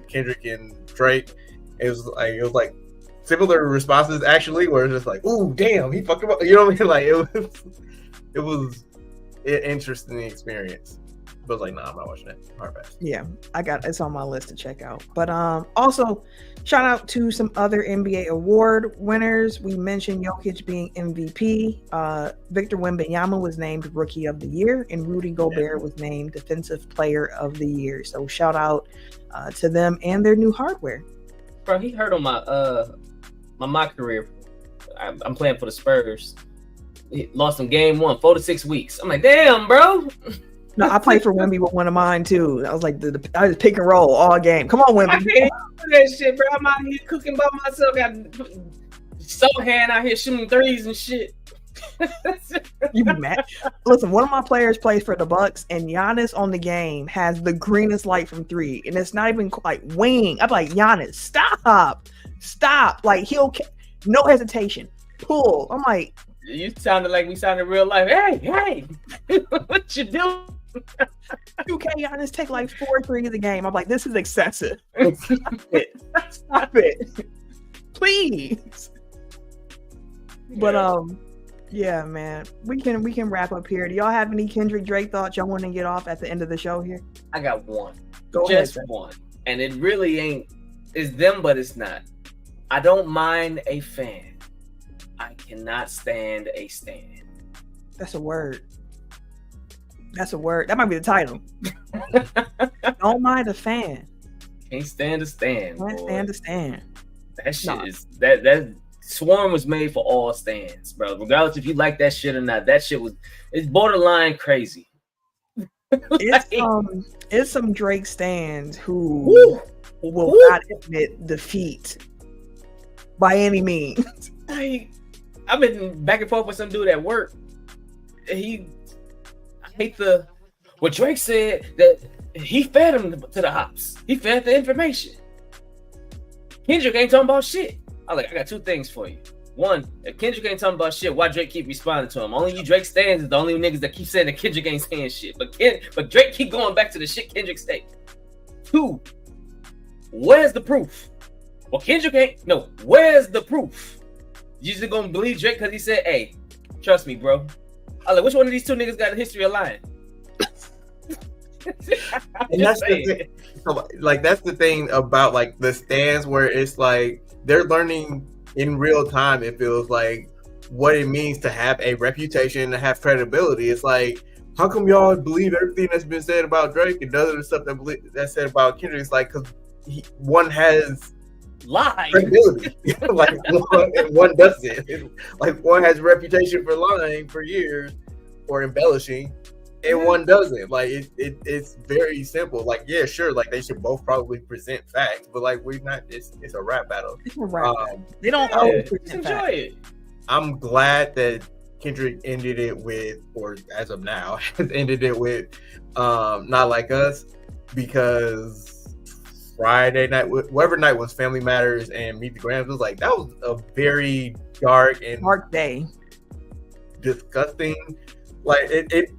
Kendrick and Drake. It was like similar responses actually, where it's just like, "Ooh, damn, he fucked up," you know what I mean? Like it was an interesting experience. But I was like, nah, I'm not watching that. Hard pass. Yeah, it's on my list to check out. But also, shout out to some other NBA award winners. We mentioned Jokic being MVP. Victor Wembanyama was named Rookie of the Year, and Rudy Gobert was named Defensive Player of the Year. So shout out to them and their new hardware. Bro, he hurt on my career. I'm playing for the Spurs. He lost him game 1, 4 to 6 weeks. I'm like, damn, bro. No, I played for Wemby with one of mine too. I was like, I was pick and roll all game. Come on, I Wemby. can't do that shit, bro. I'm out here cooking by myself. Got Sohan out here shooting threes and shit. You be mad? Listen, one of my players plays for the Bucks, and Giannis on the game has the greenest light from three, and it's not even like wing. I'm like, Giannis, stop! Like no hesitation, pull. I'm like, you sounded like we sounded real life. Hey, what you doing? 2K Giannis take like 4 threes a game. I'm like, this is excessive. Stop it, please. But yeah, man, we can wrap up here. Do y'all have any Kendrick Drake thoughts y'all want to get off at the end of the show here? I got one. Go Just ahead, one. And it really ain't, it's them, but it's not. I don't mind a fan. I cannot stand a stand. That's a word. That might be the title. Don't mind a fan. Can't stand a stand. Can't stand a stand. That shit is that Swarm was made for all stands, bro. Regardless if you like that shit or not, that shit it's borderline crazy. It's some Drake stands who will not admit defeat by any means. I've been back and forth with some dude at work. I hate what Drake said, that he fed him to the hops. He fed the information. Kendrick ain't talking about shit. I got 2 things for you. One, if Kendrick ain't talking about shit, why Drake keep responding to him? Only you Drake stands is the only niggas that keep saying that Kendrick ain't saying shit. But Drake keep going back to the shit Kendrick say. 2, where's the proof? Well, Kendrick ain't. No, where's the proof? You just gonna believe Drake because he said, hey, trust me, bro. Which one of these 2 niggas got a history of lying? And that's the thing. So, like, that's the thing about like the stands, where it's like they're learning in real time. It feels like what it means to have a reputation, to have credibility. It's like, how come y'all believe everything that's been said about Drake and other stuff that's said about Kendrick? It's like, because one has lie credibility, like one doesn't. Like, one has a reputation for lying for years or embellishing, and one doesn't. Like, it's very simple. Like, yeah, sure, like they should both probably present facts, but like we're not. It's a rap battle. It's a rap battle. They don't always present enjoy facts. it. I'm glad that Kendrick ended it with, or as of now, has ended it with Not Like Us, because Friday night, whatever night was Family Matters and Meet the Grams, was like, that was a very dark day, disgusting. Like it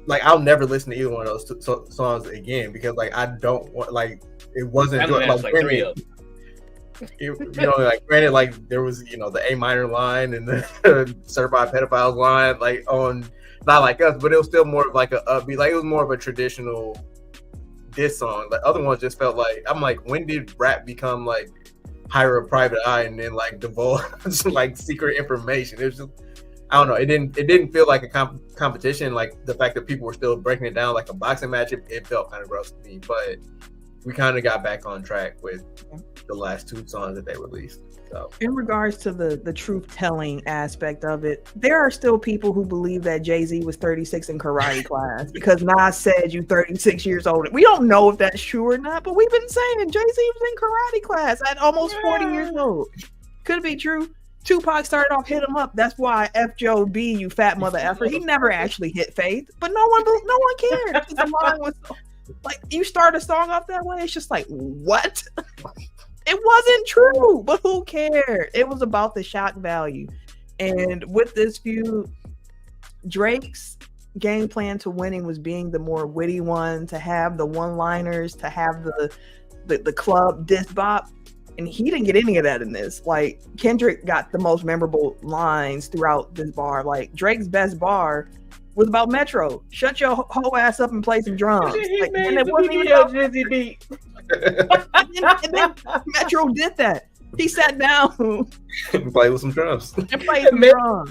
like I'll never listen to either one of those songs again, because like I don't want, like, it wasn't good. Like 3 of them. Like, granted, like there was, the A minor line and the certified pedophiles line, like on Not Like Us, but it was still more of like a upbeat, like it was more of a traditional diss song. The other ones just felt like, I'm like, when did rap become like hire a private eye and then like divulge like secret information? It was just, I don't know. It didn't feel like a competition. Like the fact that people were still breaking it down like a boxing match, it felt kind of gross to me. But we kind of got back on track with the last 2 songs that they released. So, in regards to the truth telling aspect of it, there are still people who believe that Jay-Z was 36 in karate class because Nas said you 36 years old. We don't know if that's true or not, but we've been saying Jay-Z was in karate class at almost 40 years old. Could be true. Tupac started off hit him up. That's why F Joe B, you fat mother effer. He never actually hit Faith, but no one cared. The line was like, you start a song off that way, it's just like, what? It wasn't true, but who cared? It was about the shock value. And with this feud, Drake's game plan to winning was being the more witty one, to have the one-liners, to have the club diss bop. And he didn't get any of that in this. Like, Kendrick got the most memorable lines throughout this bar. Like, Drake's best bar was about Metro. Shut your whole ass up and play some drums. Like, and it wasn't even about Drizzy beat. and then Metro did that. He sat down and played with some drums. And played some drums.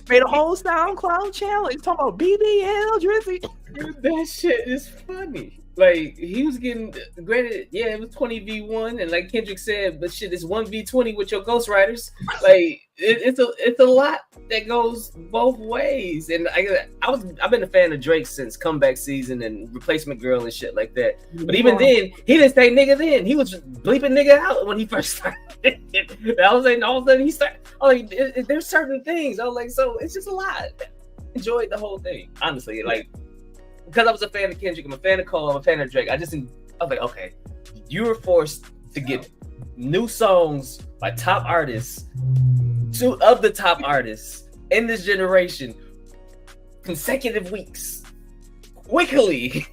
Made a whole SoundCloud channel. He's talking about BBL Drizzy. Dude, that shit is funny. Like he was getting granted, yeah, it was 20v1, and like Kendrick said, but shit, it's 1v20 with your ghostwriters. Like it's a lot that goes both ways. And I've been a fan of Drake since Comeback Season and Replacement Girl and shit like that. But even then, he didn't say nigga. Then he was bleeping nigga out when he first started. I was like, all of a sudden he started. Oh, like there's certain things. I was like, so it's just a lot. Enjoyed the whole thing, honestly. Like. Because I was a fan of Kendrick, I'm a fan of Cole, I'm a fan of Drake. I was like, okay, you were forced to get new songs by top artists, two of the top artists in this generation, consecutive weeks, quickly.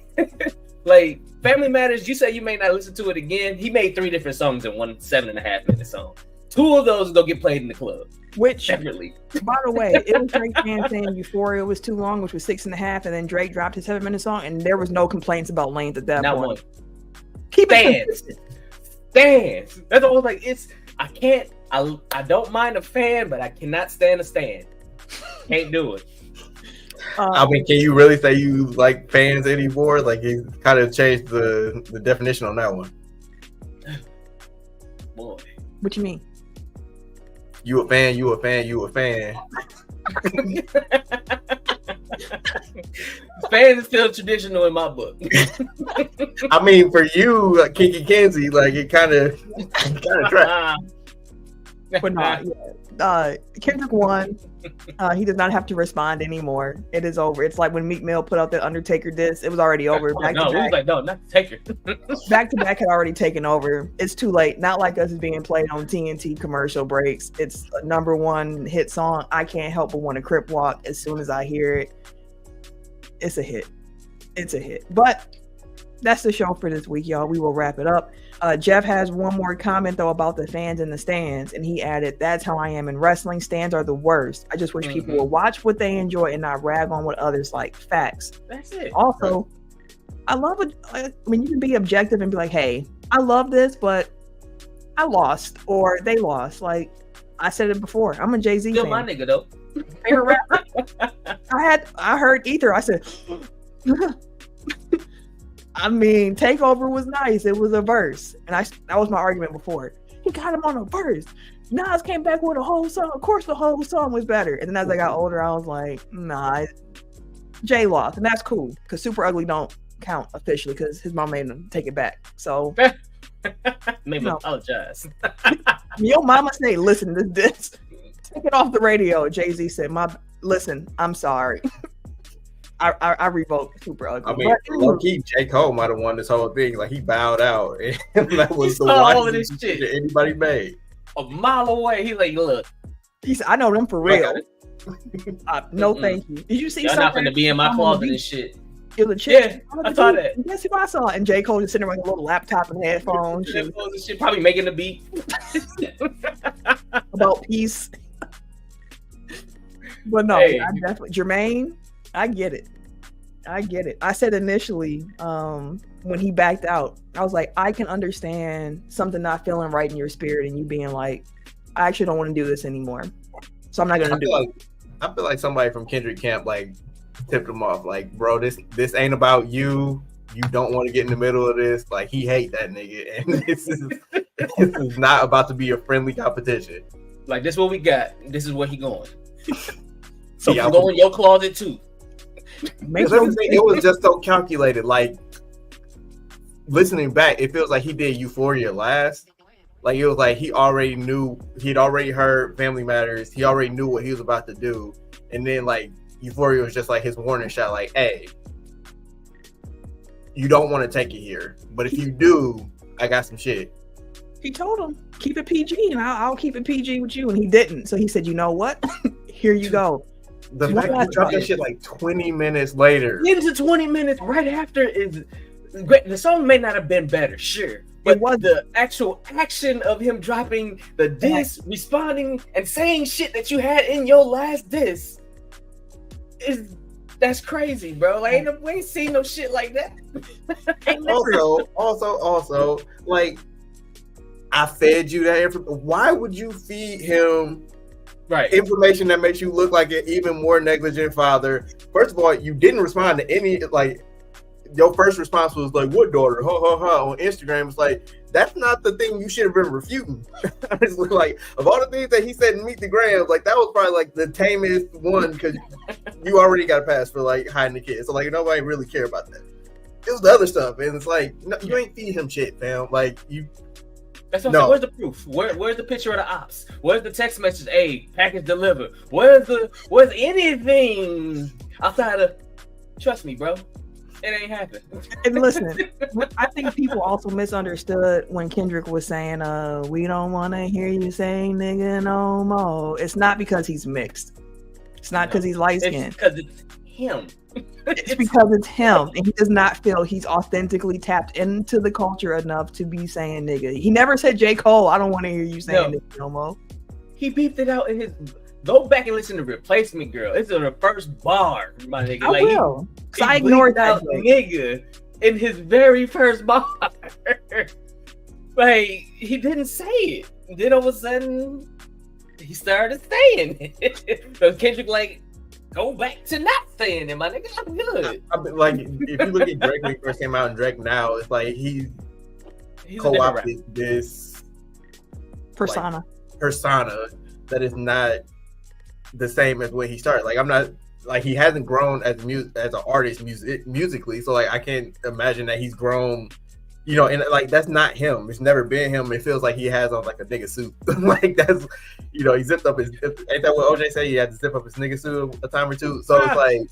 Like Family Matters, you say you may not listen to it again. He made 3 different songs in one 7.5 minute song. 2 of those will get played in the club. Which, definitely. By the way, it was Drake fans saying Euphoria was too long, which was 6.5, and then Drake dropped his 7-minute song, and there was no complaints about length at that Not point. one. Keep Stands. That's all. Like I don't mind a fan, but I cannot stand a stand. Can't do it. I mean, can you really say you like fans anymore? Like, he kind of changed the definition on that one. Boy, what you mean? You a fan, you a fan, you a fan. Fans is still traditional in my book. I mean, for you, Kiki Kenzie, like it kind of trash. But not. Kendrick won. He does not have to respond anymore. It is over. It's like when Meek Mill put out the Undertaker disc. It was already over. No, not Taker. Back to Back had already taken over. It's too late. Not Like Us is being played on TNT commercial breaks. It's a #1 hit song. I can't help but want to crip walk as soon as I hear it. It's a hit. It's a hit. But that's the show for this week, y'all. We will wrap it up. Jeff has one more comment, though, about the fans in the stands. And he added, that's how I am in wrestling. Stands are the worst. I just wish people would watch what they enjoy and not rag on what others like. Facts. That's it. Also, I love it. I mean, you can be objective and be like, hey, I love this, but I lost or they lost. Like I said it before. I'm a Jay-Z Still fan. my nigga, though. Favorite rapper. I heard Ether. I said, I mean, Takeover was nice. It was a verse. And that was my argument before. He got him on a verse. Nas came back with a whole song. Of course, the whole song was better. And then as I got older, I was like, nah, Jay lost. And that's cool. Because Super Ugly don't count officially because his mom made him take it back. So. Made me apologize. Your mama say, listen to this. Take it off the radio. Jay-Z said, listen, I'm sorry. I revoked Super Ugly. I mean, low key, J. Cole might have won this whole thing. Like he bowed out, and that was the wisest shit that anybody made. A mile away, he like, look. He said, "I know them for real." No, thank you. Did you see? Y'all not gonna be in my closet and shit. It was a chick. Yeah, I saw that. Guess who I saw? And J. Cole just sitting there with a little laptop and headphones. And shit, probably making the beat about peace. But no, I definitely Jermaine. I get it. I said initially, when he backed out, I was like, I can understand something not feeling right in your spirit and you being like, I actually don't want to do this anymore. So I'm not going to do it. I feel like somebody from Kendrick camp like tipped him off. Like, bro, this ain't about you. You don't want to get in the middle of this. Like, he hate that nigga. And this is not about to be a friendly competition. Like, this is what we got. This is where he going. So yeah, go in your closet too. It was just so calculated. Like listening back, it feels like he did Euphoria last. Like it was like he'd already heard Family Matters. He already knew what he was about to do, and then like Euphoria was just like his warning shot. Like, hey, you don't want to take it here, but if you do, I got some shit. He told him keep it PG, and I'll keep it PG with you, and he didn't. So he said, you know what? Here you go. The fact that you dropped that shit like 20 minutes later. Into 20 minutes right after is great. The song may not have been better, sure. But the actual action of him dropping the diss, responding, and saying shit that you had in your last diss that's crazy, bro. Like we ain't seen no shit like that. also, like I fed you that information. Why would you feed him information that makes you look like an even more negligent father? First of all, you didn't respond to any, like, your first response was like, "What daughter?" Ha ha ha. On Instagram, it's like that's not the thing you should have been refuting. It's like of all the things that he said in Meet the Grams, like that was probably like the tamest one because you already got a pass for like hiding the kid. So like nobody really care about that. It was the other stuff, and it's like no, you ain't feed him shit, fam. Like you. That's what I'm saying. Where's the proof? Where's the picture of the ops? Where's the text message? Hey, package delivered. Where's anything outside of? Trust me, bro. It ain't happened. And listen, I think people also misunderstood when Kendrick was saying, we don't want to hear you say nigga no more. It's not because he's mixed. It's not because he's light skinned. It's because it's him. It's because it's him, and he does not feel he's authentically tapped into the culture enough to be saying nigga. He never said J. Cole, I don't want to hear you saying nigga no more. He beeped it out in his. Go back and listen to Replacement Girl. It's in the first bar, my nigga. I will. Because I ignored that nigga in his very first bar. Like, he didn't say it. Then all of a sudden, he started saying it. So Kendrick, like, go back to not saying it, my nigga. I'm good. Like, if you look at Drake when he first came out and Drake now, it's like he's co-opted this persona that is not the same as when he started. Like I'm not like he hasn't grown as an artist musically, so like I can't imagine that he's grown, you know, and like that's not him. It's never been him. It feels like he has on like a nigga suit. Like that's, you know, he zipped up his, ain't that what OJ said? He had to zip up his nigga suit a time or two. So it's like,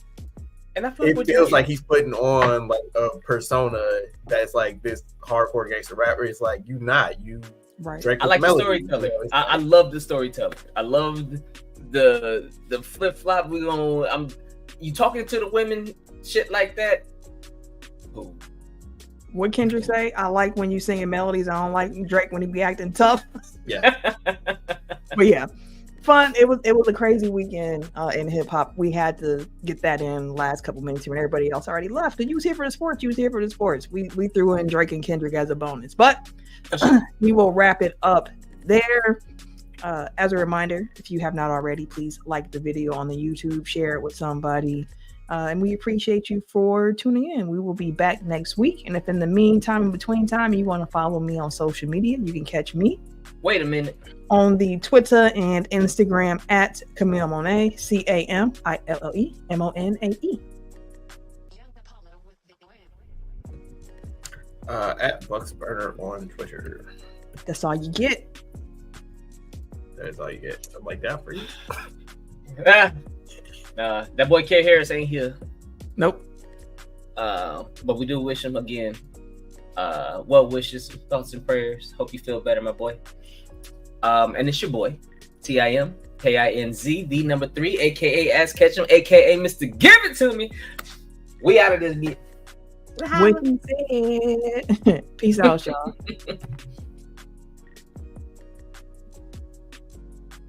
and I feel it feels like he's putting on like a persona that's like this hardcore gangster rapper. It's like you right. Drake I like melody, the storytelling. you know, I love the storytelling. I love the flip flop. You talking to the women, shit like that. Ooh. What Kendrick say? I like when you singing melodies. I don't like Drake when he be acting tough. Yeah. But yeah, fun. It was a crazy weekend in hip hop. We had to get that in last couple minutes when everybody else already left. And you was here for the sports. We threw in Drake and Kendrick as a bonus, but we will wrap it up there. As a reminder, if you have not already, please like the video on the YouTube, share it with somebody. And we appreciate you for tuning in. We will be back next week. And if in the meantime, in between time, you want to follow me on social media, you can catch me. Wait a minute. On the Twitter and Instagram at Camille Monet, CAMILLEMONAE. At Bucks Burner on Twitter. That's all you get. That's all you get. I'm like that for you. Nah, that boy K Harris ain't here. Nope. But we do wish him again. Well wishes, thoughts and prayers. Hope you feel better, my boy. And it's your boy, TIMKINZ, the number 3, aka Ass Ketchum, aka Mr. Give It To Me. We out of this bitch. Peace out, y'all.